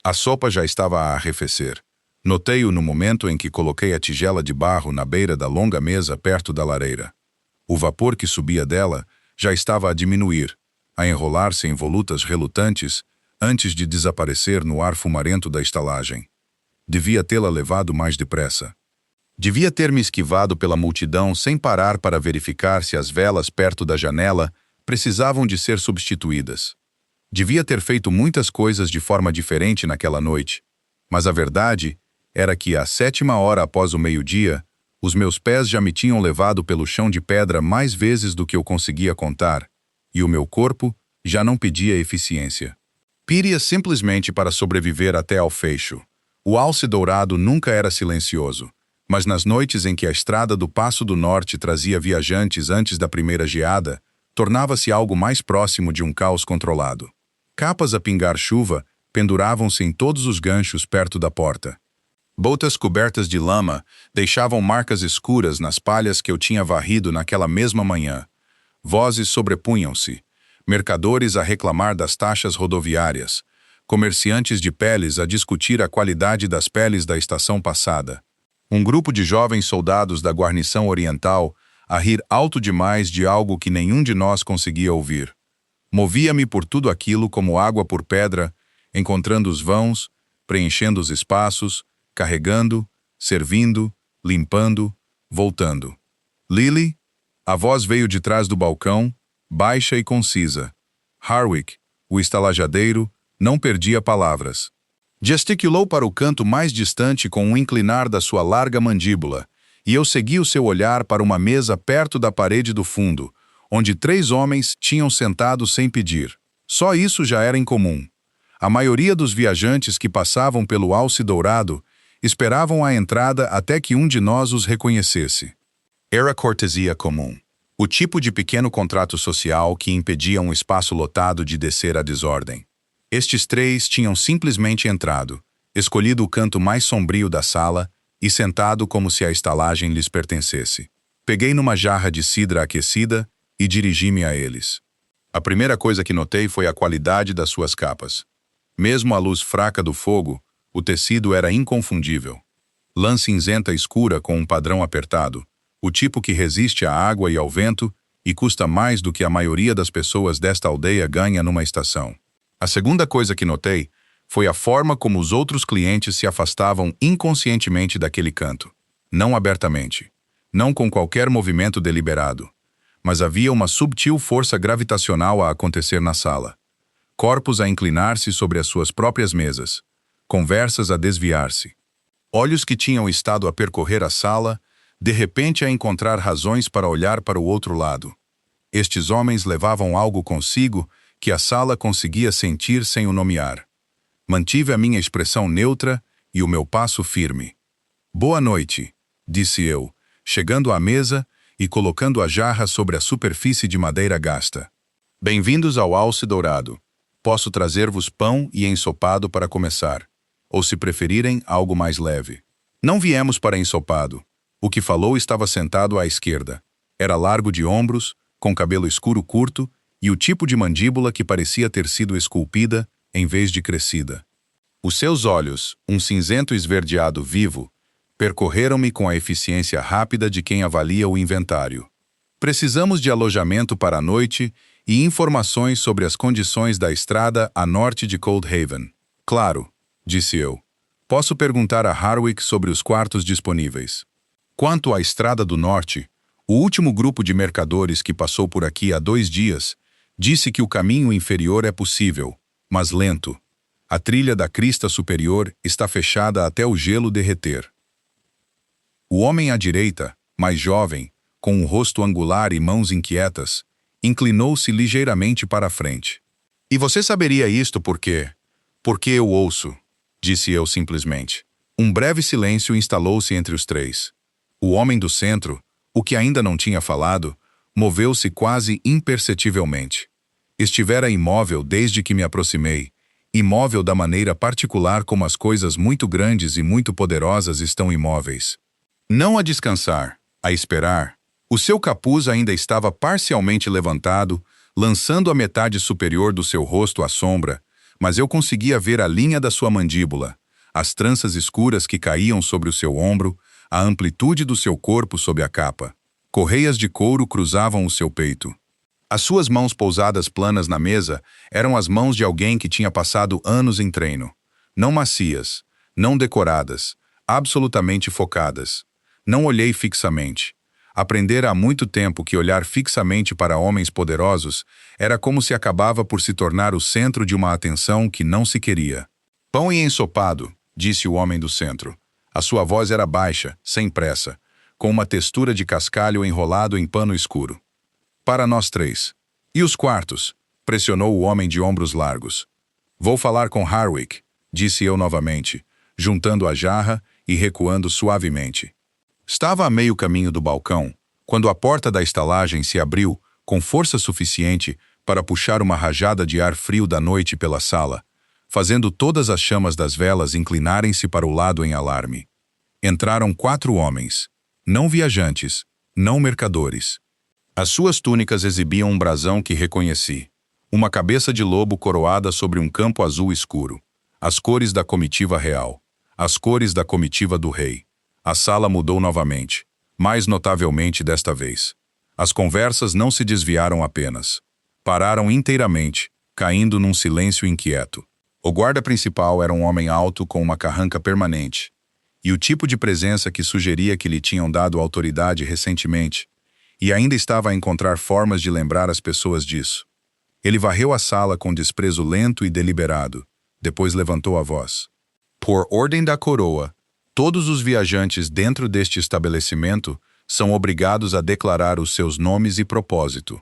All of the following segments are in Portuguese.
A sopa já estava a arrefecer. Notei-o no momento em que coloquei a tigela de barro na beira da longa mesa perto da lareira. O vapor que subia dela já estava a diminuir, a enrolar-se em volutas relutantes, antes de desaparecer no ar fumarento da estalagem. Devia tê-la levado mais depressa. Devia ter me esquivado pela multidão sem parar para verificar se as velas perto da janela precisavam de ser substituídas. Devia ter feito muitas coisas de forma diferente naquela noite, mas a verdade era que, à 7ª após o meio-dia, os meus pés já me tinham levado pelo chão de pedra mais vezes do que eu conseguia contar, e o meu corpo já não pedia eficiência. Píria simplesmente para sobreviver até ao fecho. O alce dourado nunca era silencioso, mas nas noites em que a estrada do Passo do Norte trazia viajantes antes da primeira geada, tornava-se algo mais próximo de um caos controlado. Capas a pingar chuva penduravam-se em todos os ganchos perto da porta. Botas cobertas de lama deixavam marcas escuras nas palhas que eu tinha varrido naquela mesma manhã. Vozes sobrepunham-se, mercadores a reclamar das taxas rodoviárias, comerciantes de peles a discutir a qualidade das peles da estação passada. Um grupo de jovens soldados da guarnição oriental a rir alto demais de algo que nenhum de nós conseguia ouvir. Movia-me por tudo aquilo como água por pedra, encontrando os vãos, preenchendo os espaços, carregando, servindo, limpando, voltando. Lily? A voz veio de trás do balcão, baixa e concisa. Harwick, o estalajadeiro, não perdia palavras. Gesticulou para o canto mais distante com um inclinar da sua larga mandíbula, e eu segui o seu olhar para uma mesa perto da parede do fundo, onde 3 homens tinham sentado sem pedir. Só isso já era incomum. A maioria dos viajantes que passavam pelo alce dourado esperavam a entrada até que um de nós os reconhecesse. Era cortesia comum. O tipo de pequeno contrato social que impedia um espaço lotado de descer à desordem. Estes 3 tinham simplesmente entrado, escolhido o canto mais sombrio da sala e sentado como se a estalagem lhes pertencesse. Peguei numa jarra de cidra aquecida e dirigi-me a eles. A primeira coisa que notei foi a qualidade das suas capas. Mesmo à luz fraca do fogo, o tecido era inconfundível. Lã cinzenta escura com um padrão apertado, o tipo que resiste à água e ao vento e custa mais do que a maioria das pessoas desta aldeia ganha numa estação. A segunda coisa que notei foi a forma como os outros clientes se afastavam inconscientemente daquele canto. Não abertamente, não com qualquer movimento deliberado, mas havia uma subtil força gravitacional a acontecer na sala. Corpos a inclinar-se sobre as suas próprias mesas, conversas a desviar-se. Olhos que tinham estado a percorrer a sala, de repente a encontrar razões para olhar para o outro lado. Estes homens levavam algo consigo que a sala conseguia sentir sem o nomear. Mantive a minha expressão neutra e o meu passo firme. "Boa noite", disse eu, chegando à mesa e colocando a jarra sobre a superfície de madeira gasta. "Bem-vindos ao Alce Dourado. Posso trazer-vos pão e ensopado para começar, ou se preferirem, algo mais leve." Não viemos para ensopado. O que falou estava sentado à esquerda. Era largo de ombros, com cabelo escuro curto e o tipo de mandíbula que parecia ter sido esculpida em vez de crescida. Os seus olhos, um cinzento esverdeado vivo, percorreram-me com a eficiência rápida de quem avalia o inventário. "Precisamos de alojamento para a noite e informações sobre as condições da estrada a norte de Cold Haven." "Claro", disse eu. "Posso perguntar a Harwick sobre os quartos disponíveis." Quanto à estrada do norte, o último grupo de mercadores que passou por aqui há 2 dias disse que o caminho inferior é possível, mas lento. A trilha da crista superior está fechada até o gelo derreter. O homem à direita, mais jovem, com um rosto angular e mãos inquietas, inclinou-se ligeiramente para a frente. "E você saberia isto porque eu ouço", disse eu simplesmente. Um breve silêncio instalou-se entre os 3. O homem do centro, o que ainda não tinha falado, moveu-se quase imperceptivelmente. Estivera imóvel desde que me aproximei, imóvel da maneira particular como as coisas muito grandes e muito poderosas estão imóveis. Não a descansar, a esperar. O seu capuz ainda estava parcialmente levantado, lançando a metade superior do seu rosto à sombra, mas eu conseguia ver a linha da sua mandíbula, as tranças escuras que caíam sobre o seu ombro, a amplitude do seu corpo sob a capa. Correias de couro cruzavam o seu peito. As suas mãos pousadas planas na mesa eram as mãos de alguém que tinha passado anos em treino. Não macias, não decoradas, absolutamente focadas. Não olhei fixamente. Aprendera há muito tempo que olhar fixamente para homens poderosos era como se acabava por se tornar o centro de uma atenção que não se queria. Pão e ensopado, disse o homem do centro. A sua voz era baixa, sem pressa, com uma textura de cascalho enrolado em pano escuro. Para nós três. E os quartos? Pressionou o homem de ombros largos. Vou falar com Harwick, disse eu novamente, juntando a jarra e recuando suavemente. Estava a meio caminho do balcão, quando a porta da estalagem se abriu com força suficiente para puxar uma rajada de ar frio da noite pela sala, fazendo todas as chamas das velas inclinarem-se para o lado em alarme. Entraram 4 homens, não viajantes, não mercadores. As suas túnicas exibiam um brasão que reconheci, uma cabeça de lobo coroada sobre um campo azul escuro, as cores da comitiva real, as cores da comitiva do rei. A sala mudou novamente, mais notavelmente desta vez. As conversas não se desviaram apenas. Pararam inteiramente, caindo num silêncio inquieto. O guarda principal era um homem alto com uma carranca permanente, e o tipo de presença que sugeria que lhe tinham dado autoridade recentemente, e ainda estava a encontrar formas de lembrar as pessoas disso. Ele varreu a sala com desprezo lento e deliberado, depois levantou a voz. Por ordem da coroa, todos os viajantes dentro deste estabelecimento são obrigados a declarar os seus nomes e propósito.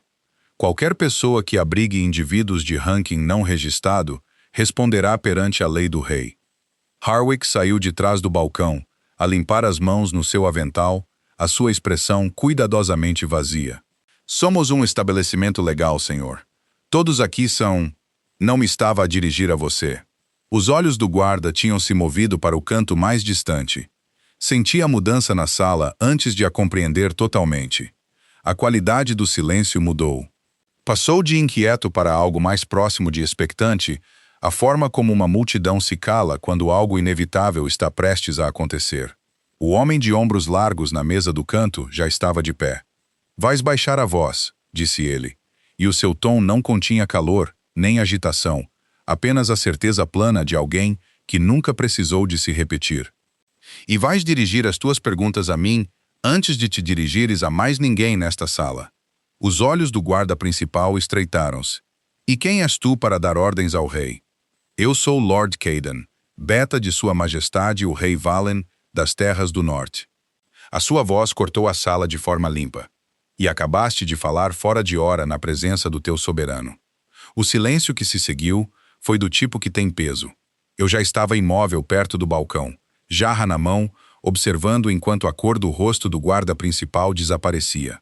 Qualquer pessoa que abrigue indivíduos de ranking não registrado responderá perante a lei do rei. Harwick saiu de trás do balcão, a limpar as mãos no seu avental, a sua expressão cuidadosamente vazia. Somos um estabelecimento legal, senhor. Todos aqui são... Não me estava a dirigir a você. Os olhos do guarda tinham se movido para o canto mais distante. Senti a mudança na sala antes de a compreender totalmente. A qualidade do silêncio mudou. Passou de inquieto para algo mais próximo de expectante, a forma como uma multidão se cala quando algo inevitável está prestes a acontecer. O homem de ombros largos na mesa do canto já estava de pé. Vais baixar a voz, disse ele, e o seu tom não continha calor, nem agitação, apenas a certeza plana de alguém que nunca precisou de se repetir. E vais dirigir as tuas perguntas a mim antes de te dirigires a mais ninguém nesta sala. Os olhos do guarda principal estreitaram-se. E quem és tu para dar ordens ao rei? Eu sou Lord Caden, beta de sua majestade o rei Valen das terras do norte. A sua voz cortou a sala de forma limpa. E acabaste de falar fora de hora na presença do teu soberano. O silêncio que se seguiu foi do tipo que tem peso. Eu já estava imóvel perto do balcão, jarra na mão, observando enquanto a cor do rosto do guarda principal desaparecia.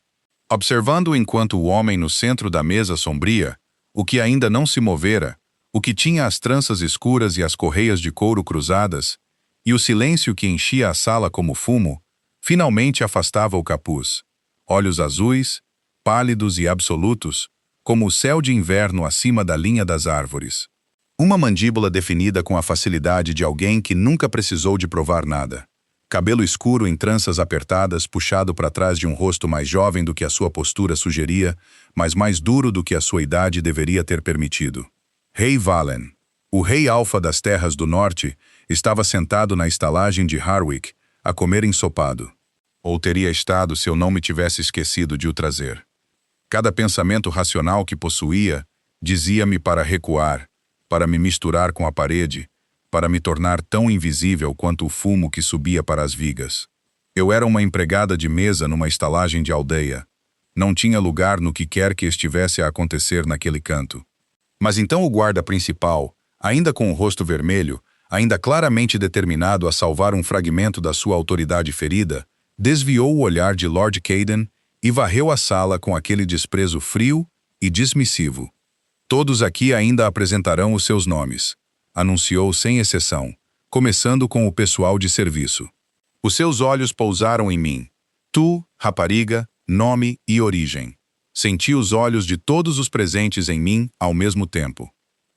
Observando enquanto o homem no centro da mesa sombria, o que ainda não se movera, o que tinha as tranças escuras e as correias de couro cruzadas, e o silêncio que enchia a sala como fumo, finalmente afastava o capuz. Olhos azuis, pálidos e absolutos, como o céu de inverno acima da linha das árvores. Uma mandíbula definida com a facilidade de alguém que nunca precisou de provar nada. Cabelo escuro em tranças apertadas puxado para trás de um rosto mais jovem do que a sua postura sugeria, mas mais duro do que a sua idade deveria ter permitido. Rei Valen, o rei alfa das terras do norte, estava sentado na estalagem de Harwick, a comer ensopado. Ou teria estado se eu não me tivesse esquecido de o trazer. Cada pensamento racional que possuía dizia-me para recuar, para me misturar com a parede, para me tornar tão invisível quanto o fumo que subia para as vigas. Eu era uma empregada de mesa numa estalagem de aldeia. Não tinha lugar no que quer que estivesse a acontecer naquele canto. Mas então o guarda principal, ainda com o rosto vermelho, ainda claramente determinado a salvar um fragmento da sua autoridade ferida, desviou o olhar de Lord Caden e varreu a sala com aquele desprezo frio e dismissivo. Todos aqui ainda apresentarão os seus nomes, anunciou sem exceção, começando com o pessoal de serviço. Os seus olhos pousaram em mim. Tu, rapariga, nome e origem. Senti os olhos de todos os presentes em mim ao mesmo tempo.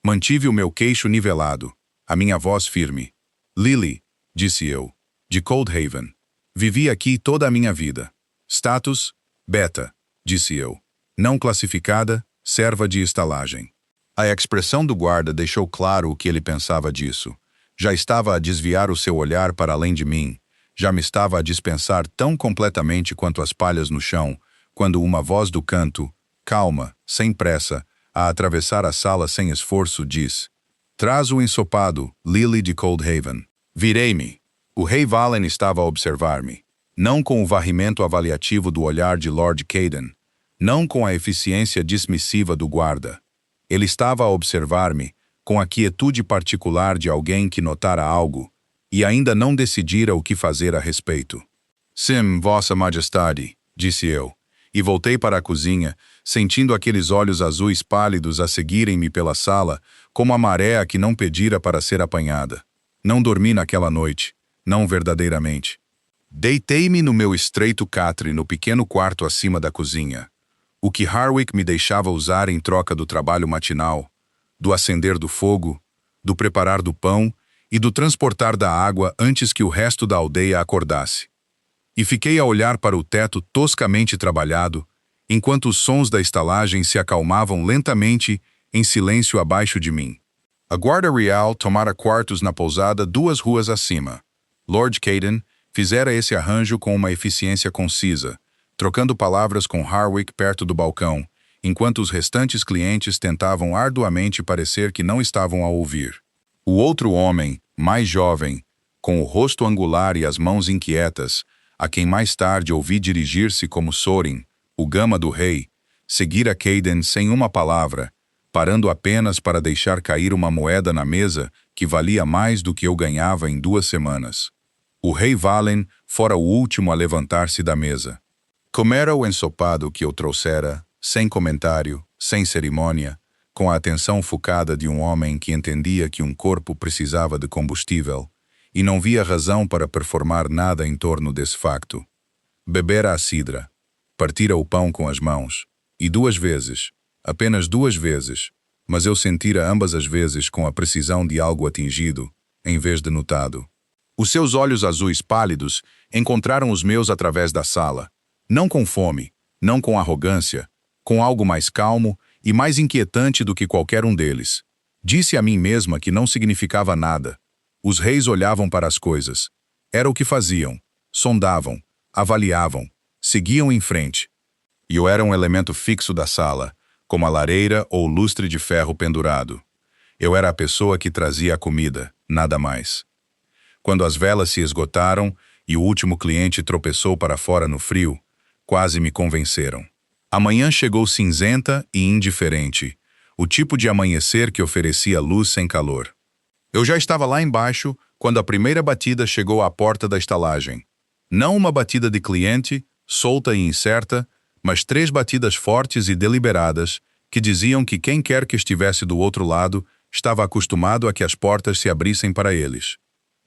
Mantive o meu queixo nivelado, a minha voz firme. Lily, disse eu, de Coldhaven. Vivi aqui toda a minha vida. Status, beta, disse eu. Não classificada, serva de estalagem. A expressão do guarda deixou claro o que ele pensava disso. Já estava a desviar o seu olhar para além de mim. Já me estava a dispensar tão completamente quanto as palhas no chão, quando uma voz do canto, calma, sem pressa, a atravessar a sala sem esforço, diz: "Traz o ensopado, Lily de Coldhaven." Virei-me. O rei Valen estava a observar-me. Não com o varrimento avaliativo do olhar de Lord Caden. Não com a eficiência dismissiva do guarda. Ele estava a observar-me com a quietude particular de alguém que notara algo e ainda não decidira o que fazer a respeito. "Sim, Vossa Majestade", disse eu, e voltei para a cozinha, sentindo aqueles olhos azuis pálidos a seguirem-me pela sala, como a maré a que não pedira para ser apanhada. Não dormi naquela noite, não verdadeiramente. Deitei-me no meu estreito catre no pequeno quarto acima da cozinha. O que Harwick me deixava usar em troca do trabalho matinal, do acender do fogo, do preparar do pão e do transportar da água antes que o resto da aldeia acordasse. E fiquei a olhar para o teto toscamente trabalhado, enquanto os sons da estalagem se acalmavam lentamente em silêncio abaixo de mim. A guarda real tomara quartos na pousada 2 ruas acima. Lord Caden fizera esse arranjo com uma eficiência concisa, trocando palavras com Harwick perto do balcão, enquanto os restantes clientes tentavam arduamente parecer que não estavam a ouvir. O outro homem, mais jovem, com o rosto angular e as mãos inquietas, a quem mais tarde ouvi dirigir-se como Sorin, o gama do rei, seguira Caden sem uma palavra, parando apenas para deixar cair uma moeda na mesa que valia mais do que eu ganhava em 2 semanas. O rei Valen fora o último a levantar-se da mesa. Comera o ensopado que eu trouxera, sem comentário, sem cerimônia, com a atenção focada de um homem que entendia que um corpo precisava de combustível e não via razão para performar nada em torno desse facto. Bebera a cidra, partira o pão com as mãos, e 2 vezes, apenas 2 vezes, mas eu sentira ambas as vezes com a precisão de algo atingido, em vez de notado. Os seus olhos azuis pálidos encontraram os meus através da sala, não com fome, não com arrogância, com algo mais calmo e mais inquietante do que qualquer um deles. Disse a mim mesma que não significava nada. Os reis olhavam para as coisas. Era o que faziam. Sondavam, avaliavam, seguiam em frente. E eu era um elemento fixo da sala, como a lareira ou o lustre de ferro pendurado. Eu era a pessoa que trazia a comida, nada mais. Quando as velas se esgotaram e o último cliente tropeçou para fora no frio, quase me convenceram. A manhã chegou cinzenta e indiferente, o tipo de amanhecer que oferecia luz sem calor. Eu já estava lá embaixo quando a primeira batida chegou à porta da estalagem. Não uma batida de cliente, solta e incerta, mas 3 batidas fortes e deliberadas que diziam que quem quer que estivesse do outro lado estava acostumado a que as portas se abrissem para eles.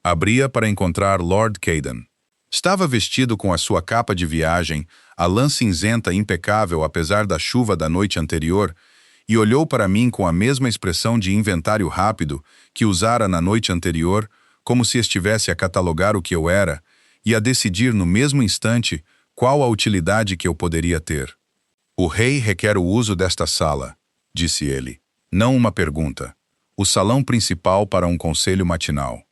Abria para encontrar Lord Caden. Estava vestido com a sua capa de viagem, a lã cinzenta impecável apesar da chuva da noite anterior, e olhou para mim com a mesma expressão de inventário rápido que usara na noite anterior, como se estivesse a catalogar o que eu era e a decidir no mesmo instante qual a utilidade que eu poderia ter. "O rei requer o uso desta sala", disse ele. Não uma pergunta. O salão principal para um conselho matinal.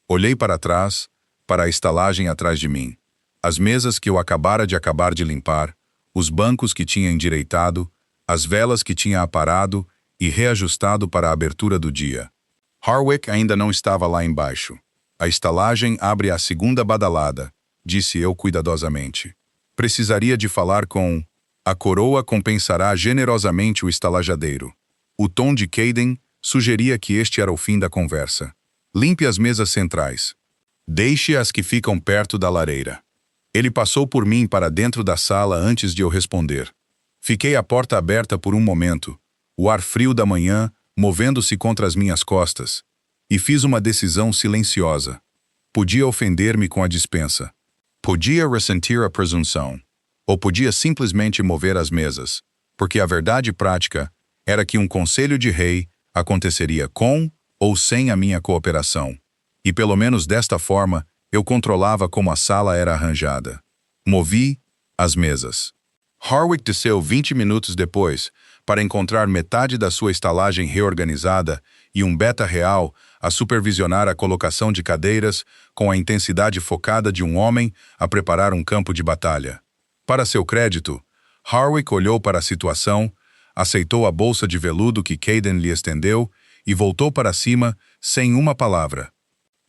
Olhei para trás, para a estalagem atrás de mim. As mesas que eu acabara de limpar, os bancos que tinha endireitado, as velas que tinha aparado e reajustado para a abertura do dia. Harwick ainda não estava lá embaixo. "A estalagem abre a segunda badalada", disse eu cuidadosamente. "Precisaria de falar com... A coroa compensará generosamente o estalajadeiro." O tom de Caden sugeria que este era o fim da conversa. "Limpe as mesas centrais. Deixe as que ficam perto da lareira." Ele passou por mim para dentro da sala antes de eu responder. Fiquei a porta aberta por um momento, o ar frio da manhã movendo-se contra as minhas costas, e fiz uma decisão silenciosa. Podia ofender-me com a dispensa. Podia ressentir a presunção. Ou podia simplesmente mover as mesas, porque a verdade prática era que um conselho de rei aconteceria com ou sem a minha cooperação. E pelo menos desta forma, eu controlava como a sala era arranjada. Movi as mesas. Harwick desceu 20 minutos depois para encontrar metade da sua estalagem reorganizada e um beta real a supervisionar a colocação de cadeiras com a intensidade focada de um homem a preparar um campo de batalha. Para seu crédito, Harwick olhou para a situação, aceitou a bolsa de veludo que Kayden lhe estendeu e voltou para cima sem uma palavra.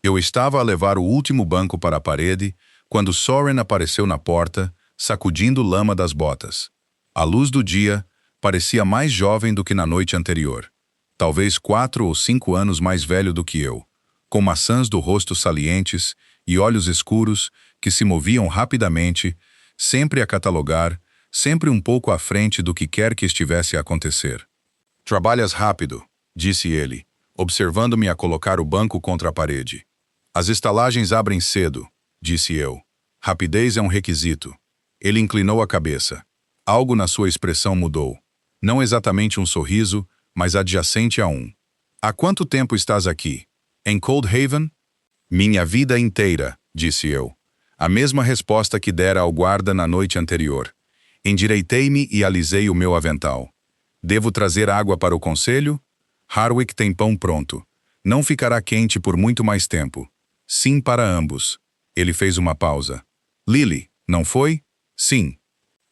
Eu estava a levar o último banco para a parede quando Soren apareceu na porta, sacudindo lama das botas. À luz do dia, parecia mais jovem do que na noite anterior. Talvez 4 ou 5 anos mais velho do que eu, com maçãs do rosto salientes e olhos escuros que se moviam rapidamente, sempre a catalogar, sempre um pouco à frente do que quer que estivesse a acontecer. "Trabalhas rápido", disse ele, observando-me a colocar o banco contra a parede. "As estalagens abrem cedo", disse eu. "Rapidez é um requisito." Ele inclinou a cabeça. Algo na sua expressão mudou. Não exatamente um sorriso, mas adjacente a um. "Há quanto tempo estás aqui? Em Cold Haven?" "Minha vida inteira", disse eu. A mesma resposta que dera ao guarda na noite anterior. Endireitei-me e alisei o meu avental. "Devo trazer água para o conselho?" "Harwick tem pão pronto. Não ficará quente por muito mais tempo." "Sim para ambos." Ele fez uma pausa. "Lily, não foi?" "Sim."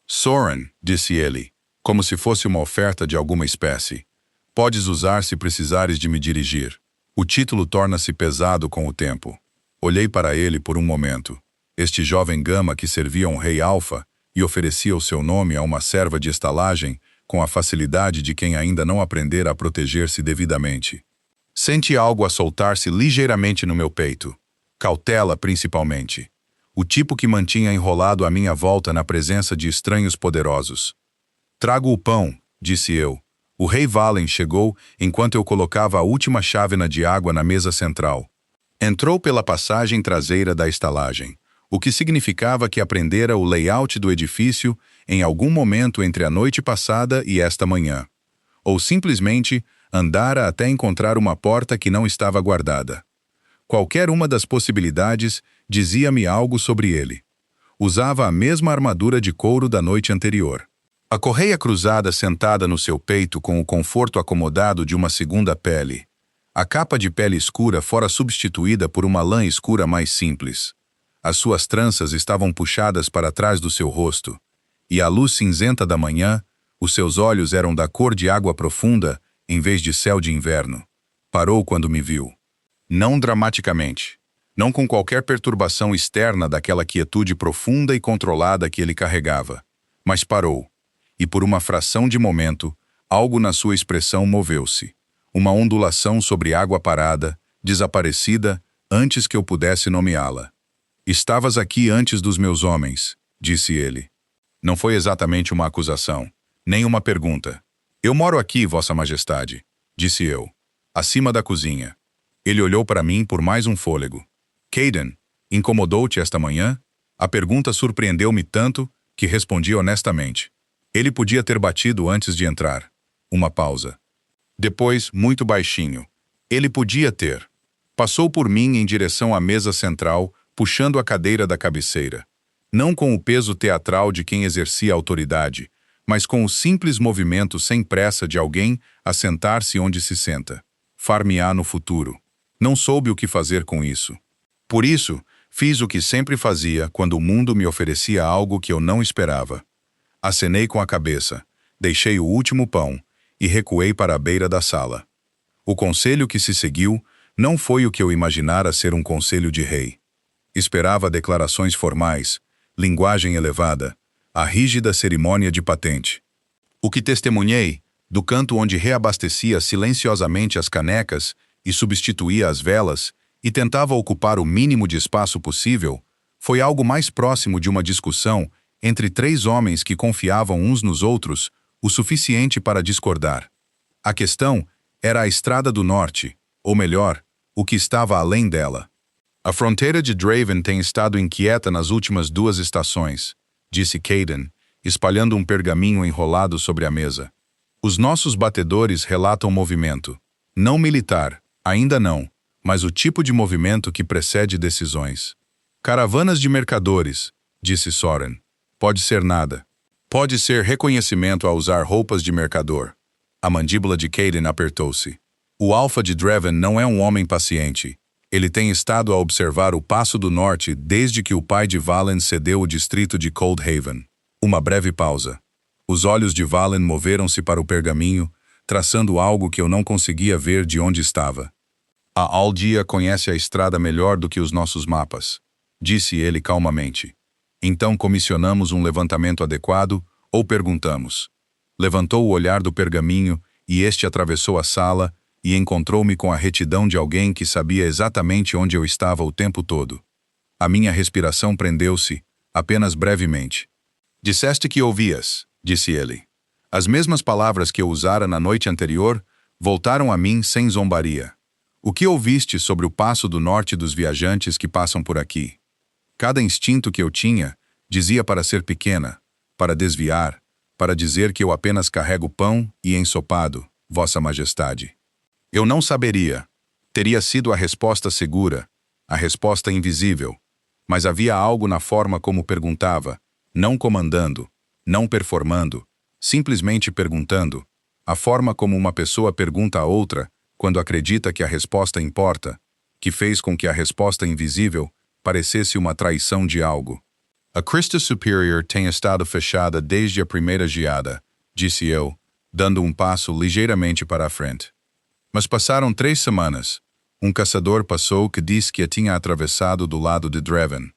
"Soren", disse ele, como se fosse uma oferta de alguma espécie. "Podes usar se precisares de me dirigir." O título torna-se pesado com o tempo. Olhei para ele por um momento. Este jovem gama que servia um rei alfa e oferecia o seu nome a uma serva de estalagem com a facilidade de quem ainda não aprendera a proteger-se devidamente. Senti algo a soltar-se ligeiramente no meu peito. Cautela, principalmente. O tipo que mantinha enrolado à minha volta na presença de estranhos poderosos. "Trago o pão", disse eu. O rei Valen chegou enquanto eu colocava a última chávena de água na mesa central. Entrou pela passagem traseira da estalagem, o que significava que aprendera o layout do edifício em algum momento entre a noite passada e esta manhã. Ou simplesmente andara até encontrar uma porta que não estava guardada. Qualquer uma das possibilidades dizia-me algo sobre ele. Usava a mesma armadura de couro da noite anterior. A correia cruzada sentada no seu peito com o conforto acomodado de uma segunda pele. A capa de pele escura fora substituída por uma lã escura mais simples. As suas tranças estavam puxadas para trás do seu rosto, e à luz cinzenta da manhã, os seus olhos eram da cor de água profunda em vez de céu de inverno. Parou quando me viu. Não dramaticamente. Não com qualquer perturbação externa daquela quietude profunda e controlada que ele carregava. Mas parou. E por uma fração de momento, algo na sua expressão moveu-se. Uma ondulação sobre água parada, desaparecida, antes que eu pudesse nomeá-la. "Estavas aqui antes dos meus homens", disse ele. Não foi exatamente uma acusação, nem uma pergunta. "Eu moro aqui, Vossa Majestade", disse eu, acima da cozinha. Ele olhou para mim por mais um fôlego. "Kayden, incomodou-te esta manhã?" A pergunta surpreendeu-me tanto que respondi honestamente. Ele podia ter batido antes de entrar. Uma pausa. Depois, muito baixinho. "Ele podia ter." Passou por mim em direção à mesa central, puxando a cadeira da cabeceira. Não com o peso teatral de quem exercia autoridade, mas com o simples movimento sem pressa de alguém a sentar-se onde se senta. Far-me-á no futuro. Não soube o que fazer com isso. Por isso, fiz o que sempre fazia quando o mundo me oferecia algo que eu não esperava. Acenei com a cabeça, deixei o último pão e recuei para a beira da sala. O conselho que se seguiu não foi o que eu imaginara ser um conselho de rei. Esperava declarações formais, linguagem elevada, a rígida cerimônia de patente. O que testemunhei, do canto onde reabastecia silenciosamente as canecas e substituía as velas e tentava ocupar o mínimo de espaço possível, foi algo mais próximo de uma discussão entre 3 homens que confiavam uns nos outros o suficiente para discordar. A questão era a Estrada do Norte, ou melhor, o que estava além dela. "A fronteira de Draven tem estado inquieta nas últimas 2 estações", disse Kayden, espalhando um pergaminho enrolado sobre a mesa. "Os nossos batedores relatam movimento. Não militar, ainda não, mas o tipo de movimento que precede decisões. Caravanas de mercadores, disse Soren. Pode ser nada. Pode ser reconhecimento a usar roupas de mercador. A mandíbula de Kayden apertou-se. O Alfa de Dreven não é um homem paciente. Ele tem estado a observar o Passo do Norte desde que o pai de Valen cedeu o distrito de Coldhaven. Uma breve pausa. Os olhos de Valen moveram-se para o pergaminho, traçando algo que eu não conseguia ver de onde estava. A Aldia conhece a estrada melhor do que os nossos mapas, disse ele calmamente. Então comissionamos um levantamento adequado ou perguntamos. Levantou o olhar do pergaminho e este atravessou a sala e encontrou-me com a retidão de alguém que sabia exatamente onde eu estava o tempo todo. A minha respiração prendeu-se, apenas brevemente. Disseste que ouvias, disse ele. As mesmas palavras que eu usara na noite anterior voltaram a mim sem zombaria. O que ouviste sobre o passo do norte dos viajantes que passam por aqui? Cada instinto que eu tinha dizia para ser pequena, para desviar, para dizer que eu apenas carrego pão e ensopado, Vossa Majestade. Eu não saberia. Teria sido a resposta segura, a resposta invisível. Mas havia algo na forma como perguntava, não comandando, não performando, simplesmente perguntando, a forma como uma pessoa pergunta a outra quando acredita que a resposta importa, que fez com que a resposta invisível parecesse uma traição de algo. A Crista Superior tem estado fechada desde a primeira geada, disse eu, dando um passo ligeiramente para a frente. Mas passaram 3 semanas. Um caçador passou que disse que a tinha atravessado do lado de Dreven.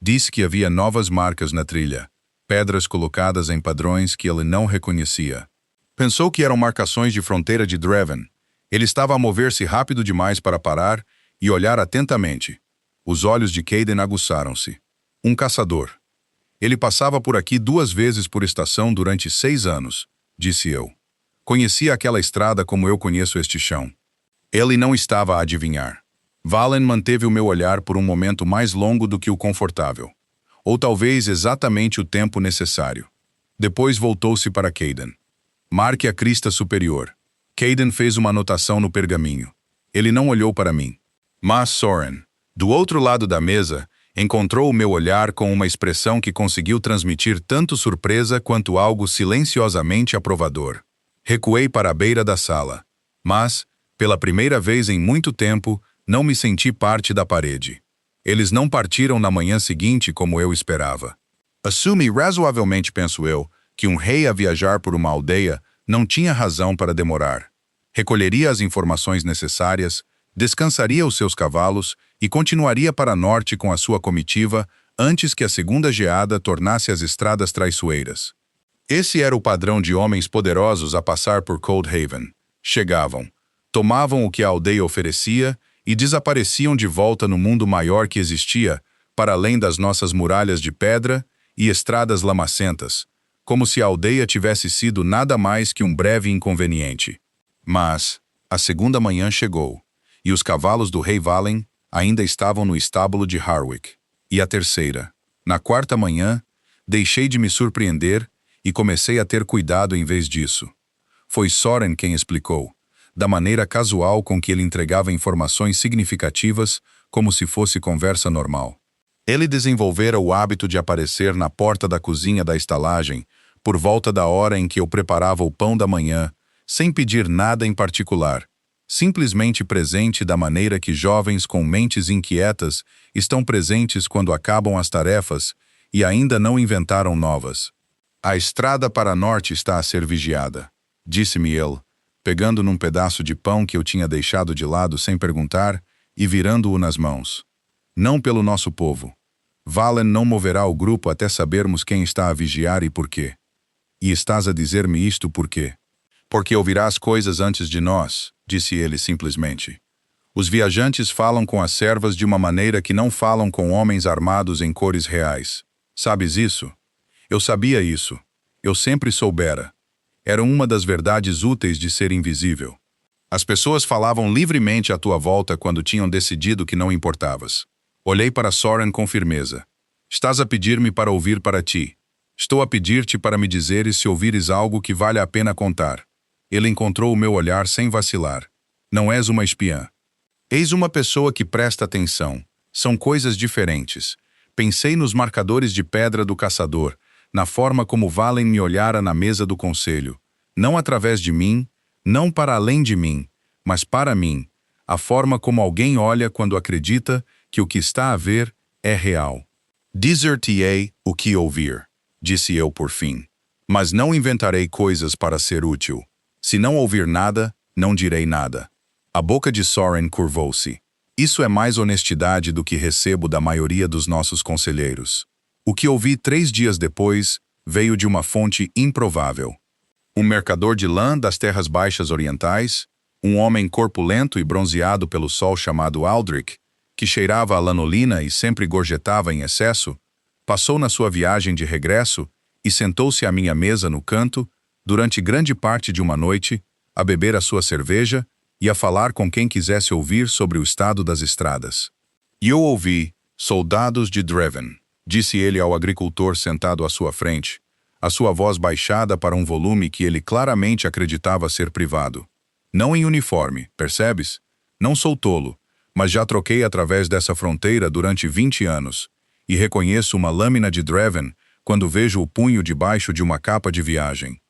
Disse que havia novas marcas na trilha, pedras colocadas em padrões que ele não reconhecia. Pensou que eram marcações de fronteira de Dreven. Ele estava a mover-se rápido demais para parar e olhar atentamente. Os olhos de Kayden aguçaram-se. Um caçador. Ele passava por aqui 2 vezes por estação durante 6 anos, disse eu. Conhecia aquela estrada como eu conheço este chão. Ele não estava a adivinhar. Valen manteve o meu olhar por um momento mais longo do que o confortável. Ou talvez exatamente o tempo necessário. Depois voltou-se para Kayden. Marque a crista superior. Kayden fez uma anotação no pergaminho. Ele não olhou para mim. Mas Soren, do outro lado da mesa, encontrou o meu olhar com uma expressão que conseguiu transmitir tanto surpresa quanto algo silenciosamente aprovador. Recuei para a beira da sala. Mas, pela primeira vez em muito tempo, não me senti parte da parede. Eles não partiram na manhã seguinte como eu esperava. Assumi razoavelmente, penso eu, que um rei a viajar por uma aldeia não tinha razão para demorar. Recolheria as informações necessárias, descansaria os seus cavalos e continuaria para norte com a sua comitiva antes que a segunda geada tornasse as estradas traiçoeiras. Esse era o padrão de homens poderosos a passar por Coldhaven. Chegavam, tomavam o que a aldeia oferecia e desapareciam de volta no mundo maior que existia, para além das nossas muralhas de pedra e estradas lamacentas, como se a aldeia tivesse sido nada mais que um breve inconveniente. Mas a segunda manhã chegou, e os cavalos do rei Valen ainda estavam no estábulo de Harwick. E a terceira. Na quarta manhã, deixei de me surpreender e comecei a ter cuidado em vez disso. Foi Soren quem explicou, da maneira casual com que ele entregava informações significativas como se fosse conversa normal. Ele desenvolvera o hábito de aparecer na porta da cozinha da estalagem por volta da hora em que eu preparava o pão da manhã, sem pedir nada em particular, simplesmente presente da maneira que jovens com mentes inquietas estão presentes quando acabam as tarefas e ainda não inventaram novas. A estrada para norte está a ser vigiada, disse-me ele, pegando num pedaço de pão que eu tinha deixado de lado sem perguntar e virando-o nas mãos. Não pelo nosso povo. Valen não moverá o grupo até sabermos quem está a vigiar e por quê. E estás a dizer-me isto por quê? Porque ouvirás coisas antes de nós, disse ele simplesmente. Os viajantes falam com as servas de uma maneira que não falam com homens armados em cores reais. Sabes isso? Eu sabia isso. Eu sempre soubera. Era uma das verdades úteis de ser invisível. As pessoas falavam livremente à tua volta quando tinham decidido que não importavas. Olhei para Soren com firmeza. Estás a pedir-me para ouvir para ti. Estou a pedir-te para me dizeres se ouvires algo que vale a pena contar. Ele encontrou o meu olhar sem vacilar. Não és uma espiã. Eis uma pessoa que presta atenção. São coisas diferentes. Pensei nos marcadores de pedra do caçador, na forma como Valen me olhara na mesa do conselho. Não através de mim, não para além de mim, mas para mim. A forma como alguém olha quando acredita que o que está a ver é real. Dizer-te-ei o que ouvir, disse eu por fim. Mas não inventarei coisas para ser útil. Se não ouvir nada, não direi nada. A boca de Soren curvou-se. Isso é mais honestidade do que recebo da maioria dos nossos conselheiros. O que ouvi 3 dias depois veio de uma fonte improvável. Um mercador de lã das terras baixas orientais, um homem corpulento e bronzeado pelo sol chamado Aldrich, que cheirava a lanolina e sempre gorjetava em excesso, passou na sua viagem de regresso e sentou-se à minha mesa no canto, durante grande parte de uma noite, a beber a sua cerveja e a falar com quem quisesse ouvir sobre o estado das estradas. E eu ouvi, soldados de Dreven, disse ele ao agricultor sentado à sua frente, a sua voz baixada para um volume que ele claramente acreditava ser privado. Não em uniforme, percebes? Não sou tolo, mas já troquei através dessa fronteira durante 20 anos, e reconheço uma lâmina de Dreven quando vejo o punho debaixo de uma capa de viagem.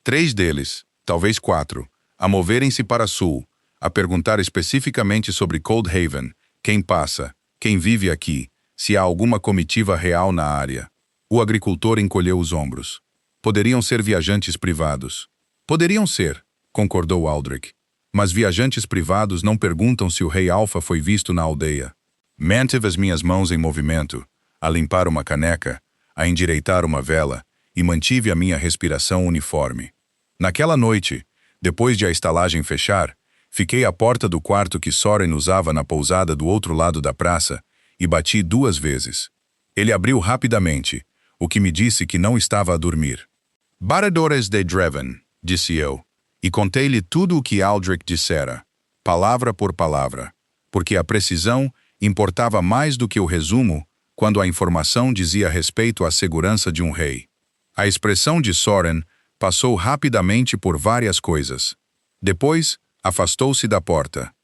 3 deles, talvez 4, a moverem-se para sul, a perguntar especificamente sobre Coldhaven, quem passa, quem vive aqui, se há alguma comitiva real na área. O agricultor encolheu os ombros. Poderiam ser viajantes privados. Poderiam ser, concordou Aldrich. Mas viajantes privados não perguntam se o rei Alfa foi visto na aldeia. Mantive as minhas mãos em movimento, a limpar uma caneca, a endireitar uma vela, e mantive a minha respiração uniforme. Naquela noite, depois de a estalagem fechar, fiquei à porta do quarto que Soren usava na pousada do outro lado da praça e bati 2 vezes. Ele abriu rapidamente, o que me disse que não estava a dormir. Baradores de Dreven, disse eu, e contei-lhe tudo o que Aldrich dissera, palavra por palavra, porque a precisão importava mais do que o resumo quando a informação dizia respeito à segurança de um rei. A expressão de Soren passou rapidamente por várias coisas. Depois, afastou-se da porta.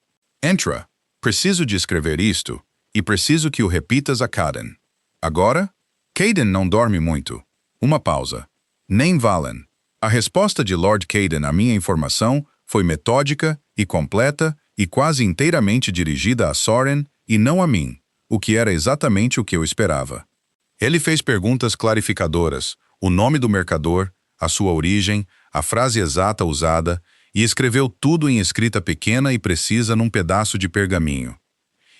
Entra. Preciso de escrever isto, e preciso que o repitas a Caden. Agora? Caden não dorme muito. Uma pausa. Nem Valen. A resposta de Lord Caden à minha informação foi metódica e completa e quase inteiramente dirigida a Soren e não a mim, o que era exatamente o que eu esperava. Ele fez perguntas clarificadoras, o nome do mercador, a sua origem, a frase exata usada, e escreveu tudo em escrita pequena e precisa num pedaço de pergaminho.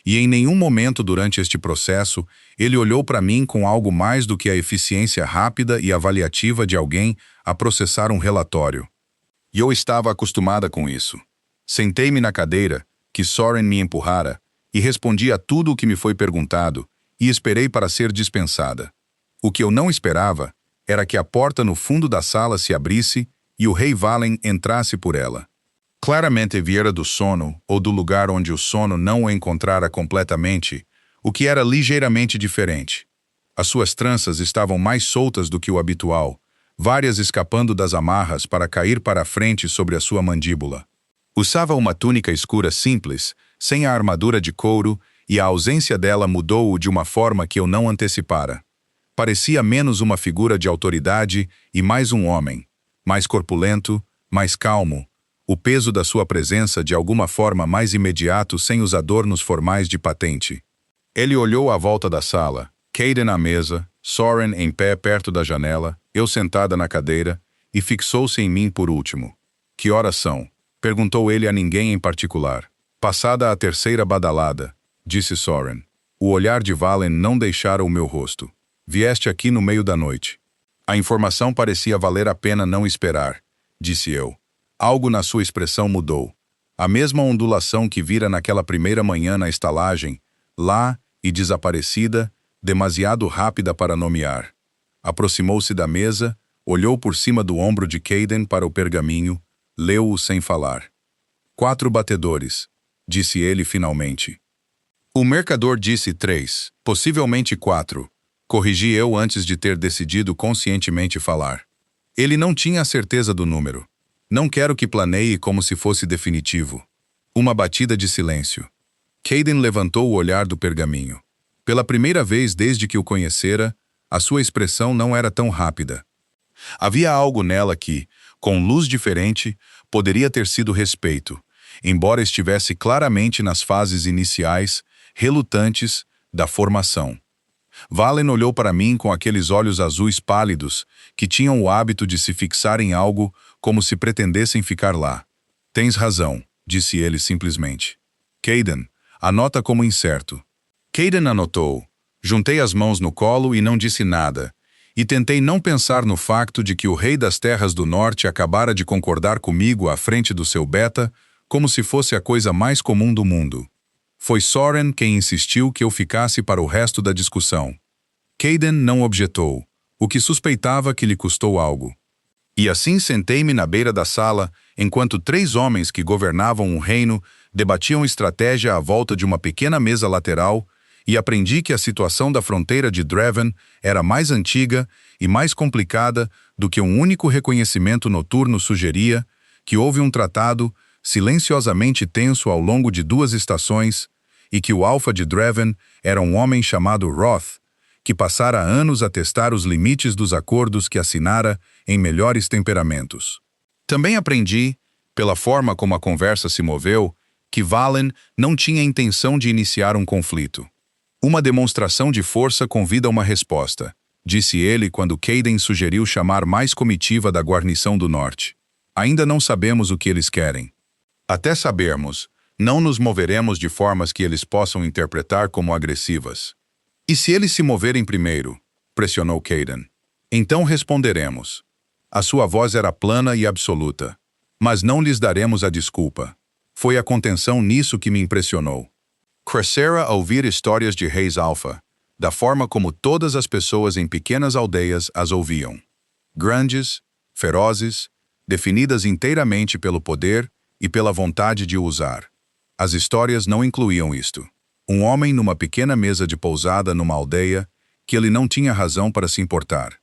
E em nenhum momento durante este processo, ele olhou para mim com algo mais do que a eficiência rápida e avaliativa de alguém a processar um relatório. E eu estava acostumada com isso. Sentei-me na cadeira, que Soren me empurrara, e respondi a tudo o que me foi perguntado, e esperei para ser dispensada. O que eu não esperava era que a porta no fundo da sala se abrisse e o rei Valen entrasse por ela. Claramente viera do sono, ou do lugar onde o sono não o encontrara completamente, o que era ligeiramente diferente. As suas tranças estavam mais soltas do que o habitual, várias escapando das amarras para cair para a frente sobre a sua mandíbula. Usava uma túnica escura simples, sem a armadura de couro, e a ausência dela mudou-o de uma forma que eu não antecipara. Parecia menos uma figura de autoridade e mais um homem, mais corpulento, mais calmo, o peso da sua presença de alguma forma mais imediato sem os adornos formais de patente. Ele olhou à volta da sala, Caden à mesa, Soren em pé perto da janela, eu sentada na cadeira, e fixou-se em mim por último. Que horas são? Perguntou ele a ninguém em particular. Passada a 3ª badalada, disse Soren. O olhar de Valen não deixara o meu rosto. Vieste aqui no meio da noite. A informação parecia valer a pena não esperar, disse eu. Algo na sua expressão mudou. A mesma ondulação que vira naquela primeira manhã na estalagem, lá e desaparecida, demasiado rápida para nomear. Aproximou-se da mesa, olhou por cima do ombro de Caden para o pergaminho, leu-o sem falar. 4 batedores, disse ele finalmente. O mercador disse 3, possivelmente 4. Corrigi eu antes de ter decidido conscientemente falar. Ele não tinha a certeza do número. Não quero que planeie como se fosse definitivo. Uma batida de silêncio. Caden levantou o olhar do pergaminho. Pela primeira vez desde que o conhecera, a sua expressão não era tão rápida. Havia algo nela que, com luz diferente, poderia ter sido respeito, embora estivesse claramente nas fases iniciais, relutantes, da formação. Valen olhou para mim com aqueles olhos azuis pálidos que tinham o hábito de se fixar em algo como se pretendessem ficar lá. Tens razão, disse ele simplesmente. Caden, anota como incerto. Caden anotou. Juntei as mãos no colo e não disse nada, e tentei não pensar no facto de que o rei das terras do norte acabara de concordar comigo à frente do seu beta, como se fosse a coisa mais comum do mundo. Foi Soren quem insistiu que eu ficasse para o resto da discussão. Caden não objetou, o que suspeitava que lhe custou algo. E assim sentei-me na beira da sala, enquanto 3 homens que governavam um reino debatiam estratégia à volta de uma pequena mesa lateral, e aprendi que a situação da fronteira de Draven era mais antiga e mais complicada do que um único reconhecimento noturno sugeria, que houve um tratado silenciosamente tenso ao longo de 2 estações, e que o Alfa de Draven era um homem chamado Roth, que passara anos a testar os limites dos acordos que assinara em melhores temperamentos. Também aprendi, pela forma como a conversa se moveu, que Valen não tinha intenção de iniciar um conflito. Uma demonstração de força convida uma resposta, disse ele quando Caden sugeriu chamar mais comitiva da guarnição do norte. Ainda não sabemos o que eles querem. Até sabermos, não nos moveremos de formas que eles possam interpretar como agressivas. E se eles se moverem primeiro? Pressionou Caden. Então responderemos. A sua voz era plana e absoluta. Mas não lhes daremos a desculpa. Foi a contenção nisso que me impressionou. Crescera a ouvir histórias de reis alfa, da forma como todas as pessoas em pequenas aldeias as ouviam. Grandes, ferozes, definidas inteiramente pelo poder e pela vontade de o usar. As histórias não incluíam isto. Um homem numa pequena mesa de pousada numa aldeia que ele não tinha razão para se importar.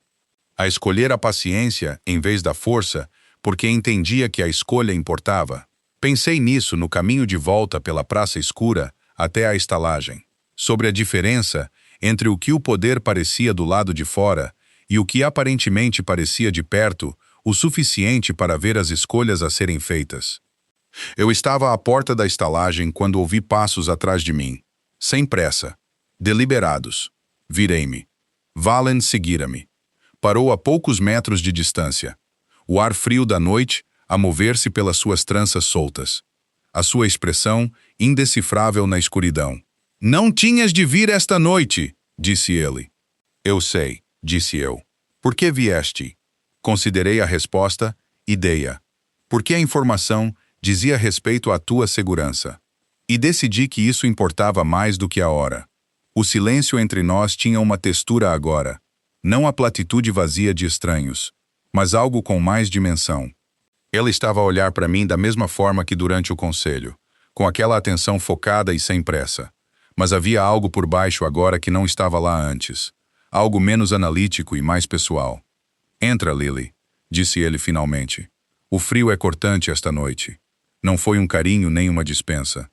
A escolher a paciência em vez da força, porque entendia que a escolha importava. Pensei nisso no caminho de volta pela praça escura até a estalagem, sobre a diferença entre o que o poder parecia do lado de fora e o que aparentemente parecia de perto, o suficiente para ver as escolhas a serem feitas. Eu estava à porta da estalagem quando ouvi passos atrás de mim, sem pressa, deliberados. Virei-me. Valen seguira-me. Parou a poucos metros de distância, o ar frio da noite a mover-se pelas suas tranças soltas. A sua expressão indecifrável na escuridão. Não tinhas de vir esta noite, disse ele. Eu sei, disse eu. Por que vieste? Considerei a resposta e dei-a. Porque a informação dizia respeito à tua segurança. E decidi que isso importava mais do que a hora. O silêncio entre nós tinha uma textura agora. Não a platitude vazia de estranhos, mas algo com mais dimensão. Ele estava a olhar para mim da mesma forma que durante o conselho, com aquela atenção focada e sem pressa. Mas havia algo por baixo agora que não estava lá antes. Algo menos analítico e mais pessoal. Entra, Lily, disse ele finalmente. O frio é cortante esta noite. Não foi um carinho nem uma dispensa.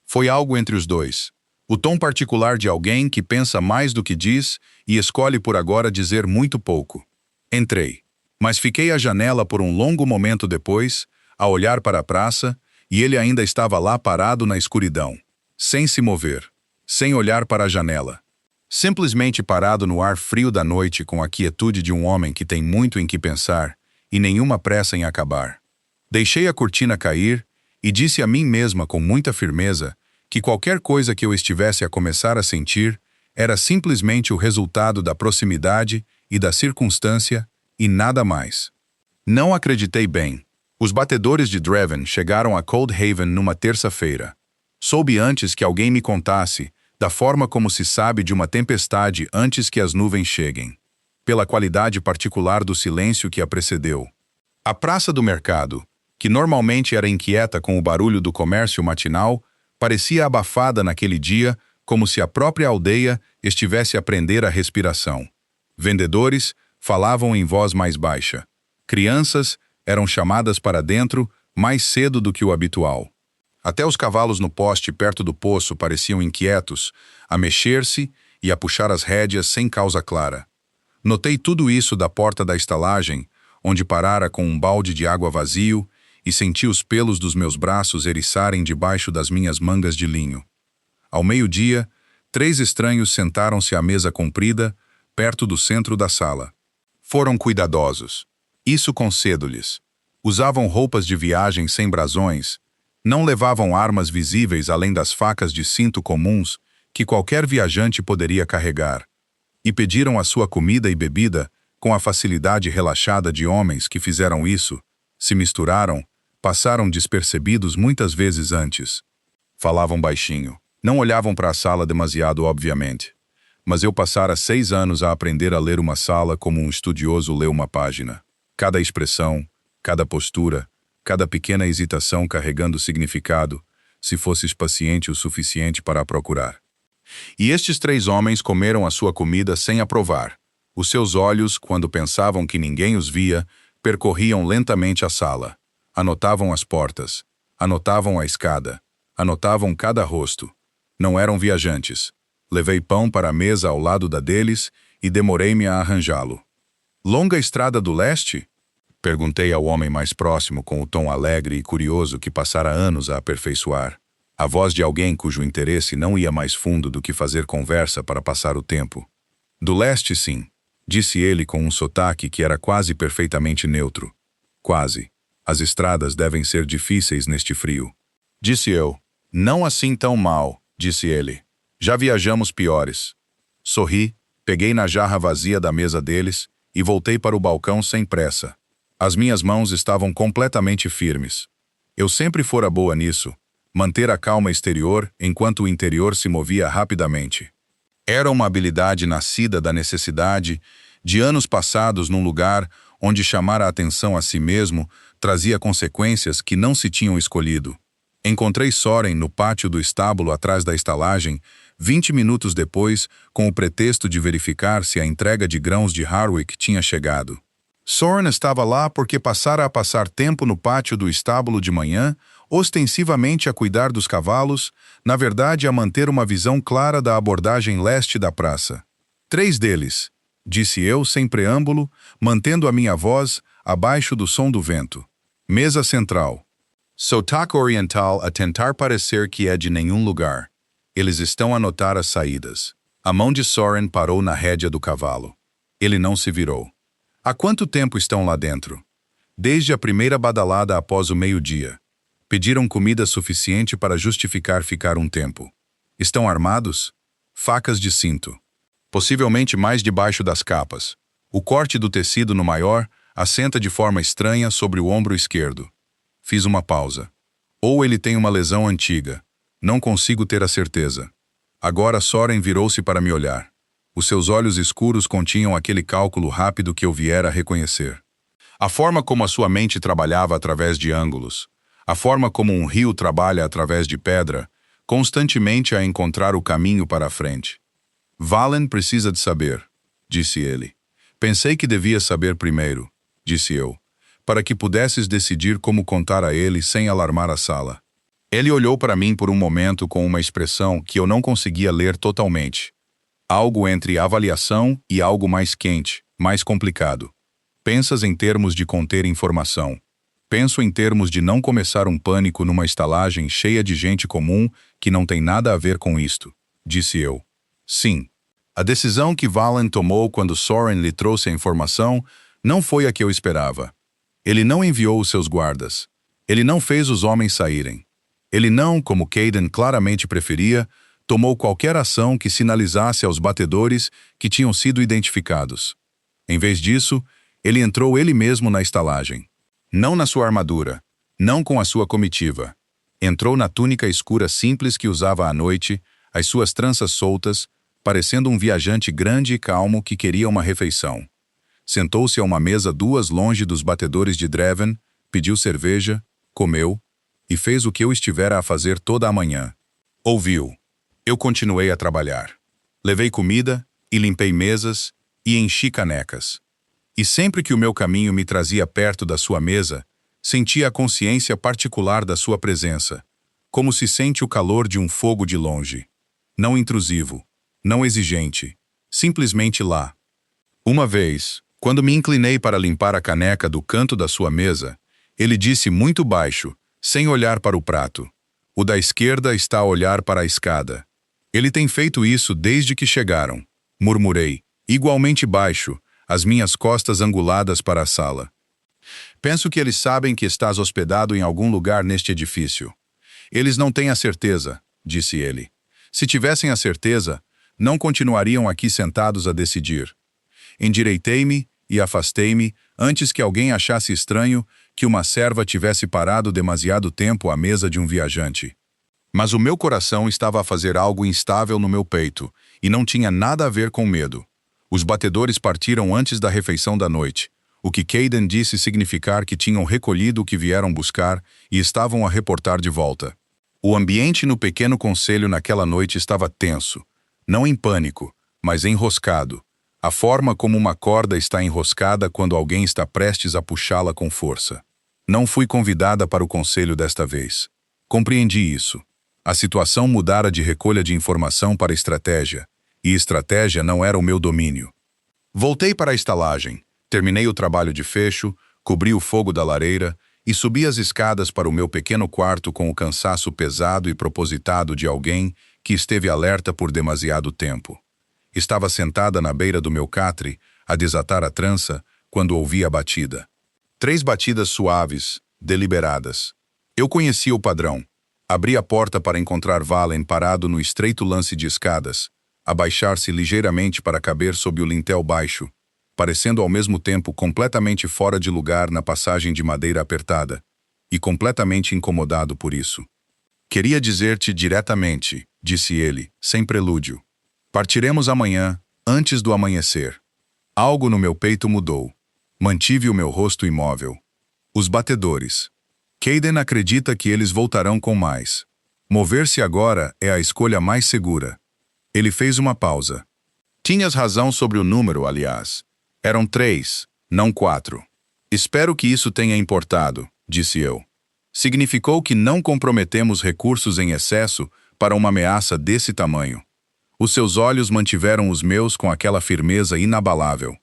Foi algo entre os dois. O tom particular de alguém que pensa mais do que diz e escolhe por agora dizer muito pouco. Entrei. Mas fiquei à janela por um longo momento depois, a olhar para a praça, e ele ainda estava lá parado na escuridão, sem se mover, sem olhar para a janela. Simplesmente parado no ar frio da noite com a quietude de um homem que tem muito em que pensar e nenhuma pressa em acabar. Deixei a cortina cair e disse a mim mesma com muita firmeza que qualquer coisa que eu estivesse a começar a sentir era simplesmente o resultado da proximidade e da circunstância e nada mais. Não acreditei bem. Os batedores de Draven chegaram a Coldhaven numa terça-feira. Soube antes que alguém me contasse, da forma como se sabe de uma tempestade antes que as nuvens cheguem. Pela qualidade particular do silêncio que a precedeu. A praça do mercado, que normalmente era inquieta com o barulho do comércio matinal, parecia abafada naquele dia, como se a própria aldeia estivesse a prender a respiração. Vendedores falavam em voz mais baixa. Crianças eram chamadas para dentro mais cedo do que o habitual. Até os cavalos no poste perto do poço pareciam inquietos, a mexer-se e a puxar as rédeas sem causa clara. Notei tudo isso da porta da estalagem, onde parara com um balde de água vazio, e senti os pelos dos meus braços eriçarem debaixo das minhas mangas de linho. Ao meio-dia, 3 estranhos sentaram-se à mesa comprida, perto do centro da sala. Foram cuidadosos. Isso concedo-lhes. Usavam roupas de viagem sem brasões, não levavam armas visíveis além das facas de cinto comuns que qualquer viajante poderia carregar, e pediram a sua comida e bebida com a facilidade relaxada de homens que fizeram isso, se misturaram, passaram despercebidos muitas vezes antes. Falavam baixinho, não olhavam para a sala demasiado obviamente. Mas eu passara 6 anos a aprender a ler uma sala como um estudioso lê uma página. Cada expressão, cada postura, cada pequena hesitação carregando significado, se fosses paciente o suficiente para a procurar. E estes 3 homens comeram a sua comida sem a provar. Os seus olhos, quando pensavam que ninguém os via, percorriam lentamente a sala. Anotavam as portas, anotavam a escada, anotavam cada rosto. Não eram viajantes. Levei pão para a mesa ao lado da deles e demorei-me a arranjá-lo. Longa estrada do leste? Perguntei ao homem mais próximo com o tom alegre e curioso que passara anos a aperfeiçoar. A voz de alguém cujo interesse não ia mais fundo do que fazer conversa para passar o tempo. Do leste, sim, disse ele com um sotaque que era quase perfeitamente neutro. Quase. As estradas devem ser difíceis neste frio. Disse eu. Não assim tão mal, disse ele. Já viajamos piores. Sorri, peguei na jarra vazia da mesa deles e voltei para o balcão sem pressa. As minhas mãos estavam completamente firmes. Eu sempre fora boa nisso, manter a calma exterior enquanto o interior se movia rapidamente. Era uma habilidade nascida da necessidade, de anos passados num lugar onde chamar a atenção a si mesmo trazia consequências que não se tinham escolhido. Encontrei Soren no pátio do estábulo atrás da estalagem, 20 minutos depois, com o pretexto de verificar se a entrega de grãos de Harwick tinha chegado. Soren estava lá porque passara a passar tempo no pátio do estábulo de manhã, ostensivamente a cuidar dos cavalos, na verdade a manter uma visão clara da abordagem leste da praça. 3 deles, disse eu sem preâmbulo, mantendo a minha voz abaixo do som do vento. Mesa central. Sotaque oriental a tentar parecer que é de nenhum lugar. Eles estão a anotar as saídas. A mão de Soren parou na rédea do cavalo. Ele não se virou. Há quanto tempo estão lá dentro? Desde a primeira badalada após o meio-dia. Pediram comida suficiente para justificar ficar um tempo. Estão armados? Facas de cinto. Possivelmente mais debaixo das capas. O corte do tecido no maior assenta de forma estranha sobre o ombro esquerdo. Fiz uma pausa. Ou ele tem uma lesão antiga. Não consigo ter a certeza. Agora Soren virou-se para me olhar. Os seus olhos escuros continham aquele cálculo rápido que eu viera a reconhecer. A forma como a sua mente trabalhava através de ângulos, a forma como um rio trabalha através de pedra, constantemente a encontrar o caminho para a frente. Valen precisa de saber, disse ele. Pensei que devia saber primeiro, disse eu, para que pudesses decidir como contar a ele sem alarmar a sala. Ele olhou para mim por um momento com uma expressão que eu não conseguia ler totalmente. Algo entre avaliação e algo mais quente, mais complicado. Pensas em termos de conter informação. Penso em termos de não começar um pânico numa estalagem cheia de gente comum que não tem nada a ver com isto, disse eu. Sim. A decisão que Valen tomou quando Soren lhe trouxe a informação não foi a que eu esperava. Ele não enviou os seus guardas. Ele não fez os homens saírem. Ele não, como Caden claramente preferia, tomou qualquer ação que sinalizasse aos batedores que tinham sido identificados. Em vez disso, ele entrou ele mesmo na estalagem. Não na sua armadura, não com a sua comitiva. Entrou na túnica escura simples que usava à noite, as suas tranças soltas, parecendo um viajante grande e calmo que queria uma refeição. Sentou-se a uma mesa 2 longe dos batedores de Dreven, pediu cerveja, comeu e fez o que eu estivera a fazer toda a manhã. Ouviu. Eu continuei a trabalhar. Levei comida e limpei mesas e enchi canecas. E sempre que o meu caminho me trazia perto da sua mesa, sentia a consciência particular da sua presença, como se sente o calor de um fogo de longe. Não intrusivo, não exigente, simplesmente lá. Uma vez, quando me inclinei para limpar a caneca do canto da sua mesa, ele disse muito baixo, sem olhar para o prato: "O da esquerda está a olhar para a escada." "Ele tem feito isso desde que chegaram", murmurei, igualmente baixo, as minhas costas anguladas para a sala. "Penso que eles sabem que estás hospedado em algum lugar neste edifício." "Eles não têm a certeza", disse ele. "Se tivessem a certeza, não continuariam aqui sentados a decidir." Endireitei-me e afastei-me antes que alguém achasse estranho que uma serva tivesse parado demasiado tempo à mesa de um viajante. Mas o meu coração estava a fazer algo instável no meu peito, e não tinha nada a ver com medo. Os batedores partiram antes da refeição da noite, o que Kayden disse significar que tinham recolhido o que vieram buscar e estavam a reportar de volta. O ambiente no pequeno conselho naquela noite estava tenso, não em pânico, mas enroscado, a forma como uma corda está enroscada quando alguém está prestes a puxá-la com força. Não fui convidada para o conselho desta vez. Compreendi isso. A situação mudara de recolha de informação para estratégia, e estratégia não era o meu domínio. Voltei para a estalagem, terminei o trabalho de fecho, cobri o fogo da lareira e subi as escadas para o meu pequeno quarto com o cansaço pesado e propositado de alguém que esteve alerta por demasiado tempo. Estava sentada na beira do meu catre, a desatar a trança, quando ouvi a batida. 3 batidas suaves, deliberadas. Eu conhecia o padrão. Abri a porta para encontrar Valen parado no estreito lance de escadas, abaixar-se ligeiramente para caber sob o lintel baixo, parecendo ao mesmo tempo completamente fora de lugar na passagem de madeira apertada, e completamente incomodado por isso. "Queria dizer-te diretamente", disse ele, sem prelúdio. "Partiremos amanhã, antes do amanhecer." Algo no meu peito mudou. Mantive o meu rosto imóvel. Os batedores. Kayden acredita que eles voltarão com mais. Mover-se agora é a escolha mais segura. Ele fez uma pausa. "Tinhas razão sobre o número, aliás. Eram 3, não 4. Espero que isso tenha importado", disse eu. "Significou que não comprometemos recursos em excesso para uma ameaça desse tamanho." Os seus olhos mantiveram os meus com aquela firmeza inabalável.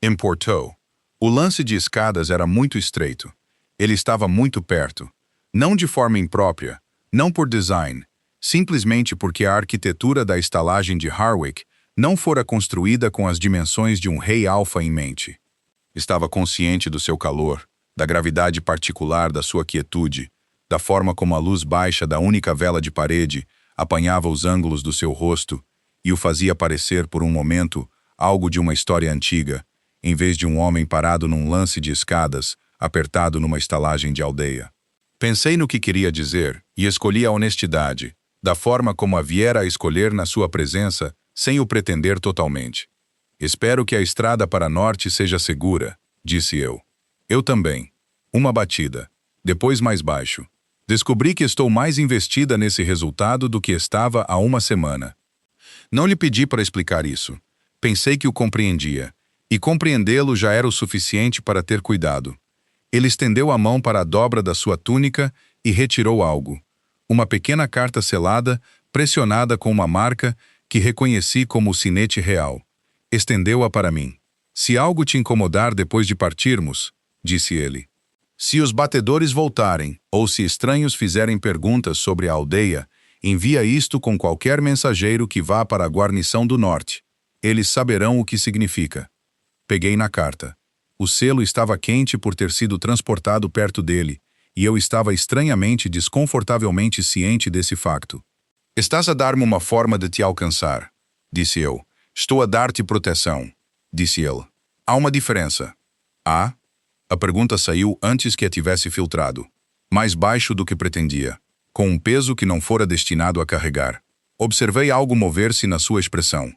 Importou. O lance de escadas era muito estreito. Ele estava muito perto. Não de forma imprópria, não por design, simplesmente porque a arquitetura da estalagem de Harwick não fora construída com as dimensões de um rei alfa em mente. Estava consciente do seu calor, da gravidade particular da sua quietude, da forma como a luz baixa da única vela de parede apanhava os ângulos do seu rosto e o fazia parecer por um momento algo de uma história antiga, em vez de um homem parado num lance de escadas, apertado numa estalagem de aldeia. Pensei no que queria dizer e escolhi a honestidade, da forma como a viera a escolher na sua presença, sem o pretender totalmente. "Espero que a estrada para norte seja segura", disse eu. "Eu também." Uma batida. Depois mais baixo. Descobri que estou mais investida nesse resultado do que estava há uma semana. Não lhe pedi para explicar isso. Pensei que o compreendia. E compreendê-lo já era o suficiente para ter cuidado. Ele estendeu a mão para a dobra da sua túnica e retirou algo. Uma pequena carta selada, pressionada com uma marca que reconheci como o sinete real. Estendeu-a para mim. "Se algo te incomodar depois de partirmos", disse ele. "Se os batedores voltarem, ou se estranhos fizerem perguntas sobre a aldeia, envia isto com qualquer mensageiro que vá para a guarnição do norte. Eles saberão o que significa." Peguei na carta. O selo estava quente por ter sido transportado perto dele, e eu estava estranhamente, desconfortavelmente ciente desse facto. "Estás a dar-me uma forma de te alcançar", disse eu. "Estou a dar-te proteção", disse ele. "Há uma diferença." "Ah?" A pergunta saiu antes que a tivesse filtrado. Mais baixo do que pretendia, com um peso que não fora destinado a carregar. Observei algo mover-se na sua expressão.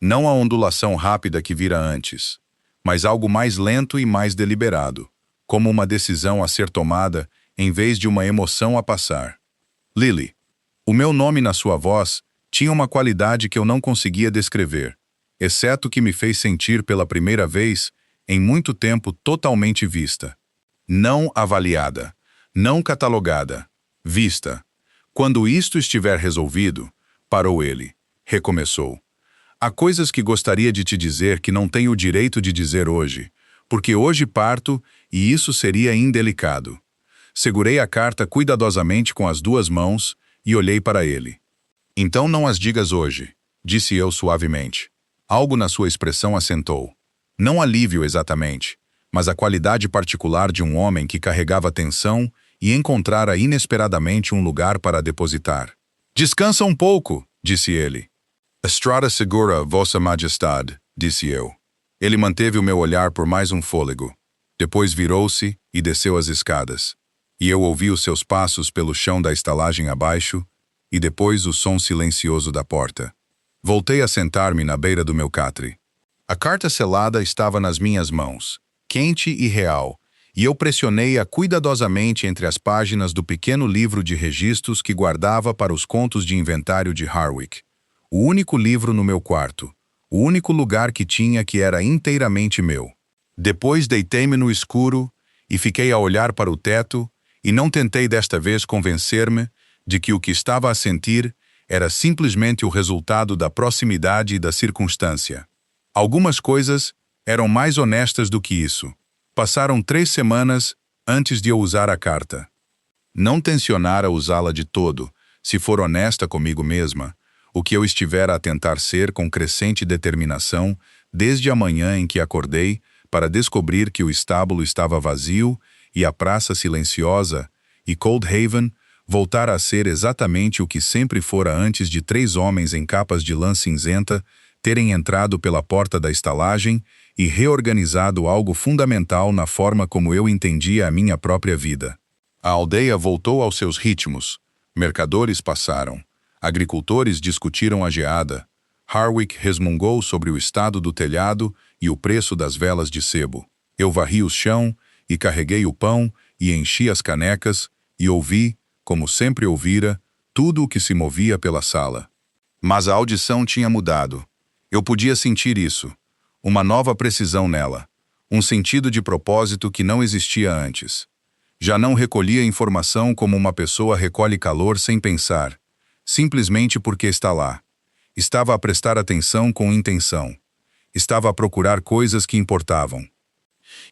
Não a ondulação rápida que vira antes, mas algo mais lento e mais deliberado, como uma decisão a ser tomada em vez de uma emoção a passar. "Lily." O meu nome na sua voz tinha uma qualidade que eu não conseguia descrever, exceto que me fez sentir pela primeira vez, em muito tempo, totalmente vista. Não avaliada, não catalogada, vista, Quando isto estiver resolvido, parou ele. Recomeçou. Há coisas que gostaria de te dizer que não tenho o direito de dizer hoje, porque hoje parto e isso seria indelicado. Segurei a carta cuidadosamente com as duas mãos e olhei para ele. Então não as digas hoje, disse eu suavemente. Algo na sua expressão acentou. Não alívio exatamente, mas a qualidade particular de um homem que carregava tensão e encontrara inesperadamente um lugar para a depositar. Descansa um pouco, disse ele. Estrada segura, Vossa Majestade, disse eu. Ele manteve o meu olhar por mais um fôlego. Depois virou-se e desceu as escadas. E eu ouvi os seus passos pelo chão da estalagem abaixo e depois o som silencioso da porta. Voltei a sentar-me na beira do meu catre. A carta selada estava nas minhas mãos, quente e real, e eu pressionei-a cuidadosamente entre as páginas do pequeno livro de registros que guardava para os contos de inventário de Harwick. O único livro no meu quarto, o único lugar que tinha que era inteiramente meu. Depois deitei-me no escuro e fiquei a olhar para o teto e não tentei desta vez convencer-me de que o que estava a sentir era simplesmente o resultado da proximidade e da circunstância. Algumas coisas eram mais honestas do que isso. Passaram 3 semanas antes de eu usar a carta. Não tencionara usá-la de todo, se for honesta comigo mesma, o que eu estivera a tentar ser com crescente determinação desde a manhã em que acordei para descobrir que o estábulo estava vazio e a praça silenciosa, e Coldhaven voltara a ser exatamente o que sempre fora antes de 3 homens em capas de lã cinzenta terem entrado pela porta da estalagem e reorganizado algo fundamental na forma como eu entendia a minha própria vida. A aldeia voltou aos seus ritmos. Mercadores passaram. Agricultores discutiram a geada. Harwick resmungou sobre o estado do telhado e o preço das velas de sebo. Eu varri o chão e carreguei o pão e enchi as canecas e ouvi, como sempre ouvira, tudo o que se movia pela sala. Mas a audição tinha mudado. Eu podia sentir isso. Uma nova precisão nela. Um sentido de propósito que não existia antes. Já não recolhia informação como uma pessoa recolhe calor sem pensar, simplesmente porque está lá. Estava a prestar atenção com intenção. Estava a procurar coisas que importavam.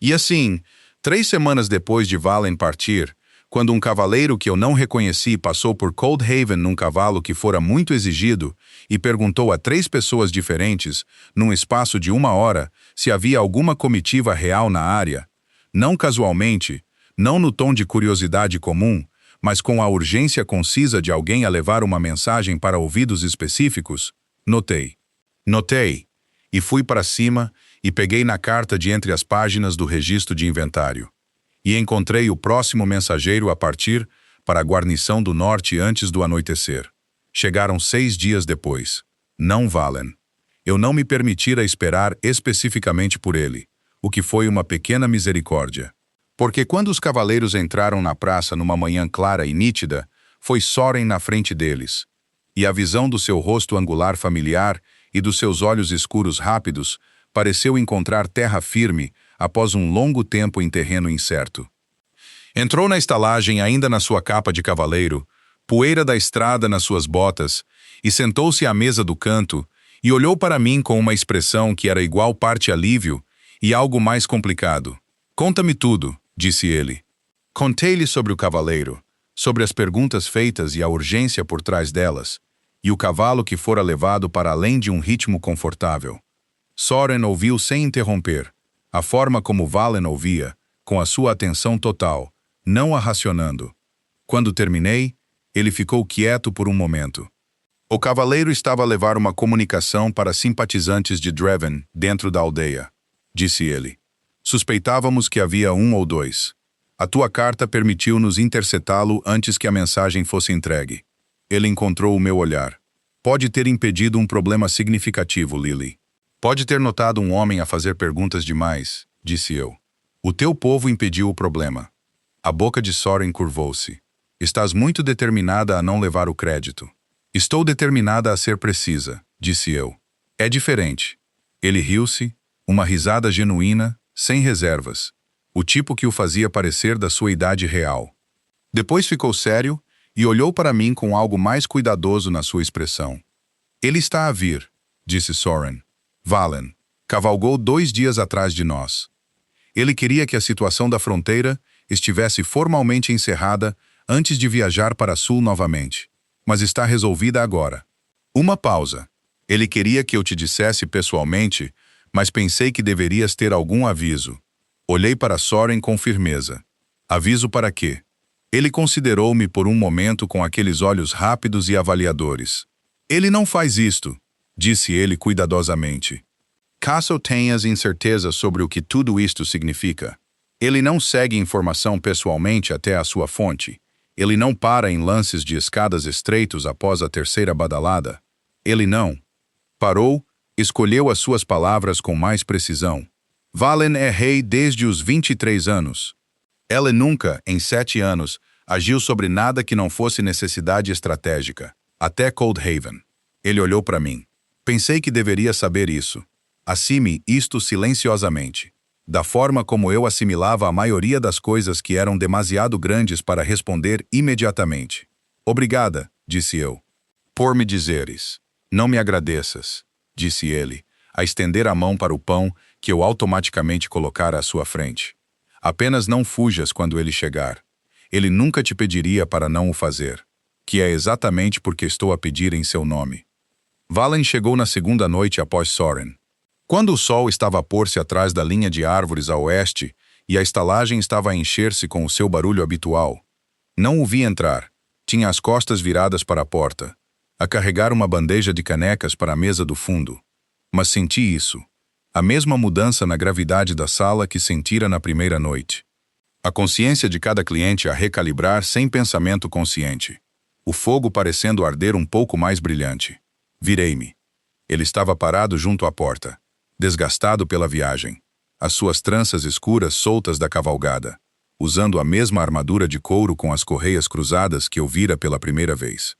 E assim, 3 semanas depois de Valen partir, quando um cavaleiro que eu não reconheci passou por Coldhaven num cavalo que fora muito exigido e perguntou a 3 pessoas diferentes, num espaço de 1 hora, se havia alguma comitiva real na área, não casualmente, não no tom de curiosidade comum, mas com a urgência concisa de alguém a levar uma mensagem para ouvidos específicos, notei. Notei, e fui para cima e peguei na carta de entre as páginas do registro de inventário. E encontrei o próximo mensageiro a partir para a guarnição do norte antes do anoitecer. Chegaram 6 dias depois. Não Valen. Eu não me permitira esperar especificamente por ele, o que foi uma pequena misericórdia. Porque quando os cavaleiros entraram na praça numa manhã clara e nítida, foi Soren na frente deles. E a visão do seu rosto angular familiar e dos seus olhos escuros rápidos pareceu encontrar terra firme após um longo tempo em terreno incerto. Entrou na estalagem ainda na sua capa de cavaleiro, poeira da estrada nas suas botas, e sentou-se à mesa do canto e olhou para mim com uma expressão que era igual parte alívio e algo mais complicado. Conta-me tudo, disse ele. Contei-lhe sobre o cavaleiro, sobre as perguntas feitas e a urgência por trás delas, e o cavalo que fora levado para além de um ritmo confortável. Soren ouviu sem interromper, a forma como Valen ouvia, com a sua atenção total, não a racionando. Quando terminei, ele ficou quieto por um momento. O cavaleiro estava a levar uma comunicação para simpatizantes de Dreven dentro da aldeia, disse ele. Suspeitávamos que havia 1 ou 2. A tua carta permitiu-nos interceptá-lo antes que a mensagem fosse entregue. Ele encontrou o meu olhar. Pode ter impedido um problema significativo, Lily. Pode ter notado um homem a fazer perguntas demais, disse eu. O teu povo impediu o problema. A boca de Soren curvou-se. Estás muito determinada a não levar o crédito. Estou determinada a ser precisa, disse eu. É diferente. Ele riu-se, uma risada genuína, sem reservas, o tipo que o fazia parecer da sua idade real. Depois ficou sério e olhou para mim com algo mais cuidadoso na sua expressão. Ele está a vir, disse Soren. Valen cavalgou 2 dias atrás de nós. Ele queria que a situação da fronteira estivesse formalmente encerrada antes de viajar para sul novamente, mas está resolvida agora. Uma pausa. Ele queria que eu te dissesse pessoalmente, mas pensei que deverias ter algum aviso. Olhei para Soren com firmeza. Aviso para quê? Ele considerou-me por um momento com aqueles olhos rápidos e avaliadores. Ele não faz isto, disse ele cuidadosamente. Caso tenhas incerteza sobre o que tudo isto significa. Ele não segue informação pessoalmente até a sua fonte. Ele não para em lances de escadas estreitos após a terceira badalada. Ele não. Parou, escolheu as suas palavras com mais precisão. Valen é rei desde os 23 anos. Ela nunca, em 7 anos, agiu sobre nada que não fosse necessidade estratégica, até Coldhaven. Ele olhou para mim. Pensei que deveria saber isso. Assime isto silenciosamente. Da forma como eu assimilava a maioria das coisas que eram demasiado grandes para responder imediatamente. Obrigada, disse eu. Por me dizeres. Não me agradeças, disse ele, a estender a mão para o pão que eu automaticamente colocara à sua frente. Apenas não fujas quando ele chegar. Ele nunca te pediria para não o fazer, que é exatamente porque estou a pedir em seu nome. Valen chegou na segunda noite após Soren. Quando o sol estava a pôr-se atrás da linha de árvores a oeste e a estalagem estava a encher-se com o seu barulho habitual. Não o vi entrar. Tinha as costas viradas para a porta, a carregar uma bandeja de canecas para a mesa do fundo. Mas senti isso. A mesma mudança na gravidade da sala que sentira na primeira noite. A consciência de cada cliente a recalibrar sem pensamento consciente. O fogo parecendo arder um pouco mais brilhante. Virei-me. Ele estava parado junto à porta, desgastado pela viagem, as suas tranças escuras soltas da cavalgada, usando a mesma armadura de couro com as correias cruzadas que eu vira pela primeira vez.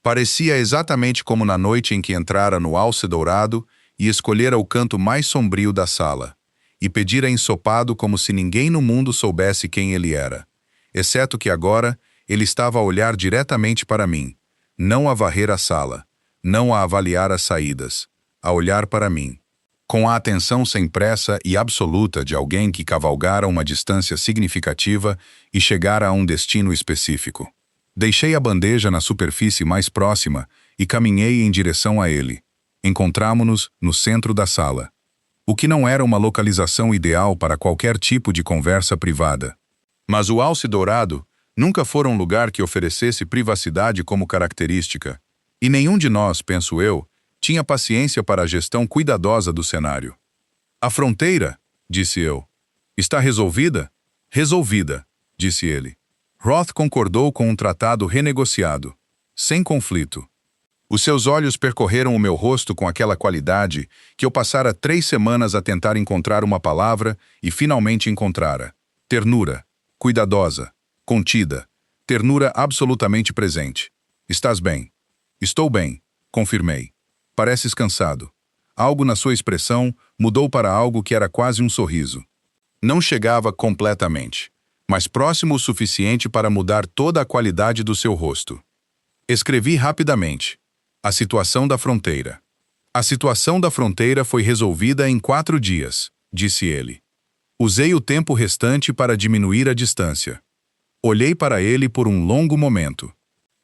Parecia exatamente como na noite em que entrara no alce dourado e escolhera o canto mais sombrio da sala, e pedira ensopado como se ninguém no mundo soubesse quem ele era, exceto que agora ele estava a olhar diretamente para mim, não a varrer a sala, não a avaliar as saídas, a olhar para mim, com a atenção sem pressa e absoluta de alguém que cavalgara uma distância significativa e chegara a um destino específico. Deixei a bandeja na superfície mais próxima e caminhei em direção a ele. Encontramo-nos no centro da sala, o que não era uma localização ideal para qualquer tipo de conversa privada. Mas o alce dourado nunca fora um lugar que oferecesse privacidade como característica, e nenhum de nós, penso eu, tinha paciência para a gestão cuidadosa do cenário. A fronteira, disse eu. Está resolvida? Resolvida, disse ele. Roth concordou com um tratado renegociado, sem conflito. Os seus olhos percorreram o meu rosto com aquela qualidade que eu passara 3 semanas a tentar encontrar uma palavra e finalmente encontrara. Ternura, cuidadosa, contida, ternura absolutamente presente. Estás bem? Estou bem, confirmei. Pareces cansado. Algo na sua expressão mudou para algo que era quase um sorriso. Não chegava completamente, mas próximo o suficiente para mudar toda a qualidade do seu rosto. Escrevi rapidamente. A situação da fronteira. A situação da fronteira foi resolvida em 4 dias, disse ele. Usei o tempo restante para diminuir a distância. Olhei para ele por um longo momento.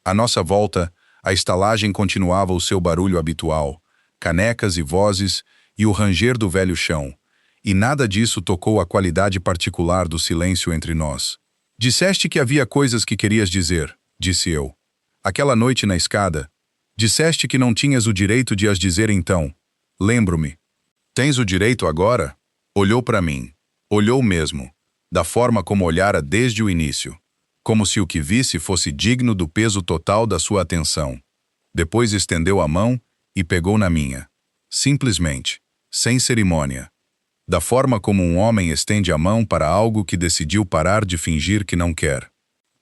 À nossa volta, a estalagem continuava o seu barulho habitual, canecas e vozes e o ranger do velho chão, e nada disso tocou a qualidade particular do silêncio entre nós. Disseste que havia coisas que querias dizer, disse eu. Aquela noite na escada, disseste que não tinhas o direito de as dizer então. Lembro-me. Tens o direito agora? Olhou para mim. Olhou mesmo, da forma como olhara desde o início, como se o que visse fosse digno do peso total da sua atenção. Depois estendeu a mão e pegou na minha. Simplesmente, sem cerimônia. Da forma como um homem estende a mão para algo que decidiu parar de fingir que não quer.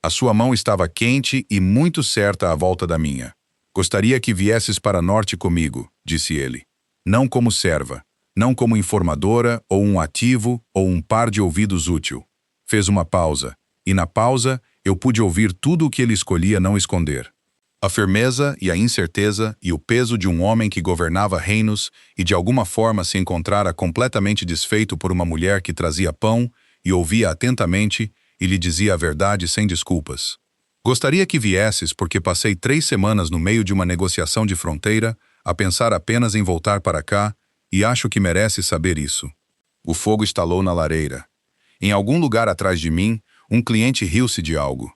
A sua mão estava quente e muito certa à volta da minha. Gostaria que viesses para norte comigo, disse ele. Não como serva, não como informadora ou um ativo ou um par de ouvidos útil. Fez uma pausa, e na pausa Eu pude ouvir tudo o que ele escolhia não esconder. A firmeza e a incerteza e o peso de um homem que governava reinos e de alguma forma se encontrara completamente desfeito por uma mulher que trazia pão e ouvia atentamente e lhe dizia a verdade sem desculpas. Gostaria que viesses porque passei 3 semanas no meio de uma negociação de fronteira a pensar apenas em voltar para cá e acho que mereces saber isso. O fogo estalou na lareira. Em algum lugar atrás de mim, um cliente riu-se de algo.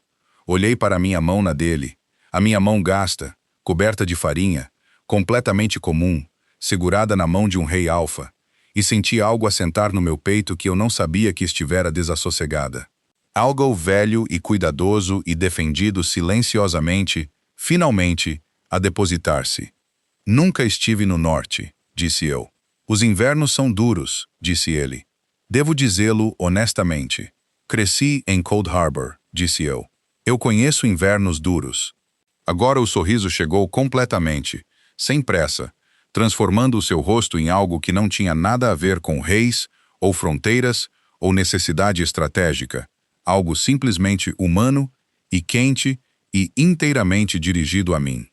Olhei para minha mão na dele. A minha mão gasta, coberta de farinha, completamente comum, segurada na mão de um rei alfa, e senti algo assentar no meu peito que eu não sabia que estivera desassossegada. Algo velho e cuidadoso e defendido silenciosamente, finalmente, a depositar-se. Nunca estive no norte, disse eu. Os invernos são duros, disse ele. Devo dizê-lo honestamente. Cresci em Cold Harbor, disse eu. Eu conheço invernos duros. Agora o sorriso chegou completamente, sem pressa, transformando o seu rosto em algo que não tinha nada a ver com reis, ou fronteiras, ou necessidade estratégica, algo simplesmente humano e quente e inteiramente dirigido a mim.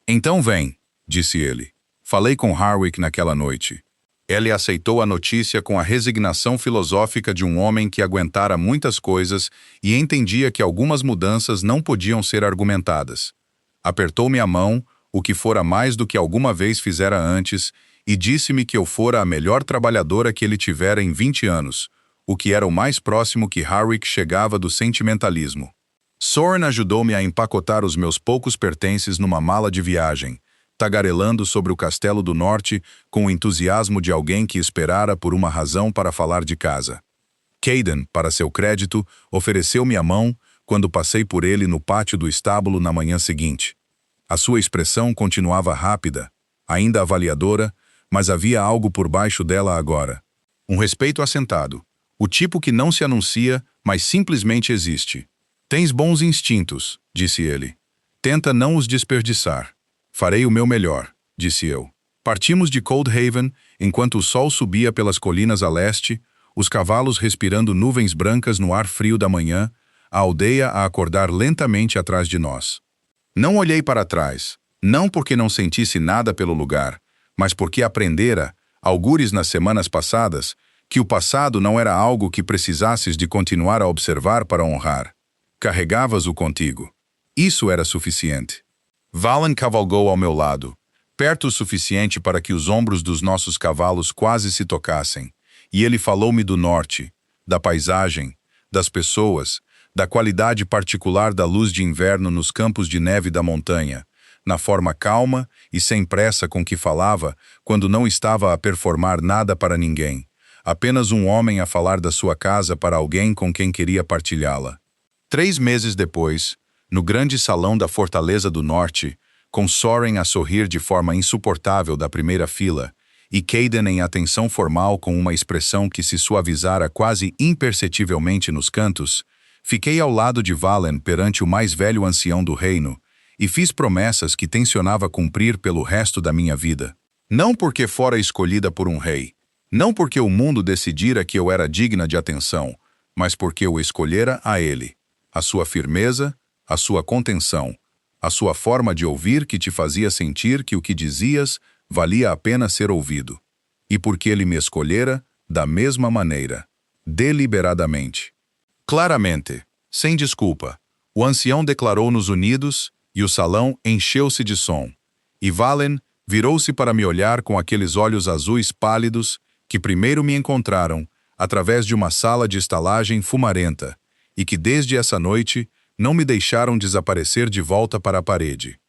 Então vem, disse ele. Falei com Harwick naquela noite. Ele aceitou a notícia com a resignação filosófica de um homem que aguentara muitas coisas e entendia que algumas mudanças não podiam ser argumentadas. Apertou-me a mão, o que fora mais do que alguma vez fizera antes, e disse-me que eu fora a melhor trabalhadora que ele tivera em 20 anos, o que era o mais próximo que Harwick chegava do sentimentalismo. Soren ajudou-me a empacotar os meus poucos pertences numa mala de viagem, tagarelando sobre o Castelo do Norte com o entusiasmo de alguém que esperara por uma razão para falar de casa. Caden, para seu crédito, ofereceu-me a mão quando passei por ele no pátio do estábulo na manhã seguinte. A sua expressão continuava rápida, ainda avaliadora, mas havia algo por baixo dela agora. Um respeito assentado, o tipo que não se anuncia, mas simplesmente existe. Tens bons instintos, disse ele. Tenta não os desperdiçar. Farei o meu melhor, disse eu. Partimos de Coldhaven, enquanto o sol subia pelas colinas a leste, os cavalos respirando nuvens brancas no ar frio da manhã, a aldeia a acordar lentamente atrás de nós. Não olhei para trás, não porque não sentisse nada pelo lugar, mas porque aprendera, algures nas semanas passadas, que o passado não era algo que precisasses de continuar a observar para honrar. Carregavas-o contigo. Isso era suficiente. Valen cavalgou ao meu lado, perto o suficiente para que os ombros dos nossos cavalos quase se tocassem, e ele falou-me do norte, da paisagem, das pessoas, da qualidade particular da luz de inverno nos campos de neve da montanha, na forma calma e sem pressa com que falava quando não estava a performar nada para ninguém, apenas um homem a falar da sua casa para alguém com quem queria partilhá-la. 3 meses depois, no grande salão da Fortaleza do Norte, com Soren a sorrir de forma insuportável da primeira fila, e Caden em atenção formal com uma expressão que se suavizara quase imperceptivelmente nos cantos, fiquei ao lado de Valen perante o mais velho ancião do reino, e fiz promessas que tencionava cumprir pelo resto da minha vida. Não porque fora escolhida por um rei, não porque o mundo decidira que eu era digna de atenção, mas porque eu escolhera a ele, a sua firmeza, a sua contenção, a sua forma de ouvir que te fazia sentir que o que dizias valia a pena ser ouvido, e porque ele me escolhera da mesma maneira, deliberadamente. Claramente, sem desculpa, o ancião declarou-nos unidos e o salão encheu-se de som. E Valen virou-se para me olhar com aqueles olhos azuis pálidos que primeiro me encontraram através de uma sala de estalagem fumarenta e que desde essa noite não me deixaram desaparecer de volta para a parede.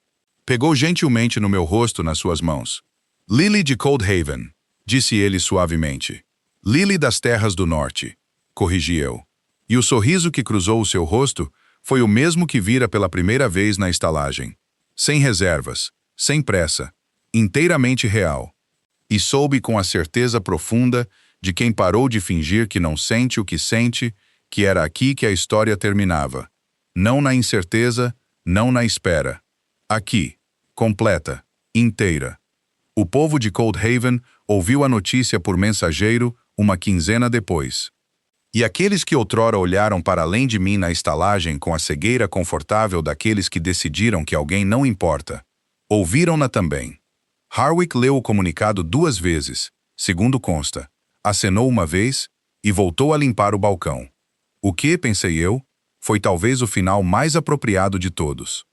Pegou gentilmente no meu rosto nas suas mãos. Lily de Coldhaven, disse ele suavemente. Lily das Terras do Norte, corrigi eu. E o sorriso que cruzou o seu rosto foi o mesmo que vira pela primeira vez na estalagem. Sem reservas, sem pressa, inteiramente real. E soube com a certeza profunda de quem parou de fingir que não sente o que sente, que era aqui que a história terminava. Não na incerteza, não na espera. Aqui, completa, inteira. O povo de Coldhaven ouviu a notícia por mensageiro uma quinzena depois. E aqueles que outrora olharam para além de mim na estalagem com a cegueira confortável daqueles que decidiram que alguém não importa, ouviram-na também. Harwick leu o comunicado 2 vezes, segundo consta, acenou uma vez e voltou a limpar o balcão. O que, pensei eu, foi talvez o final mais apropriado de todos.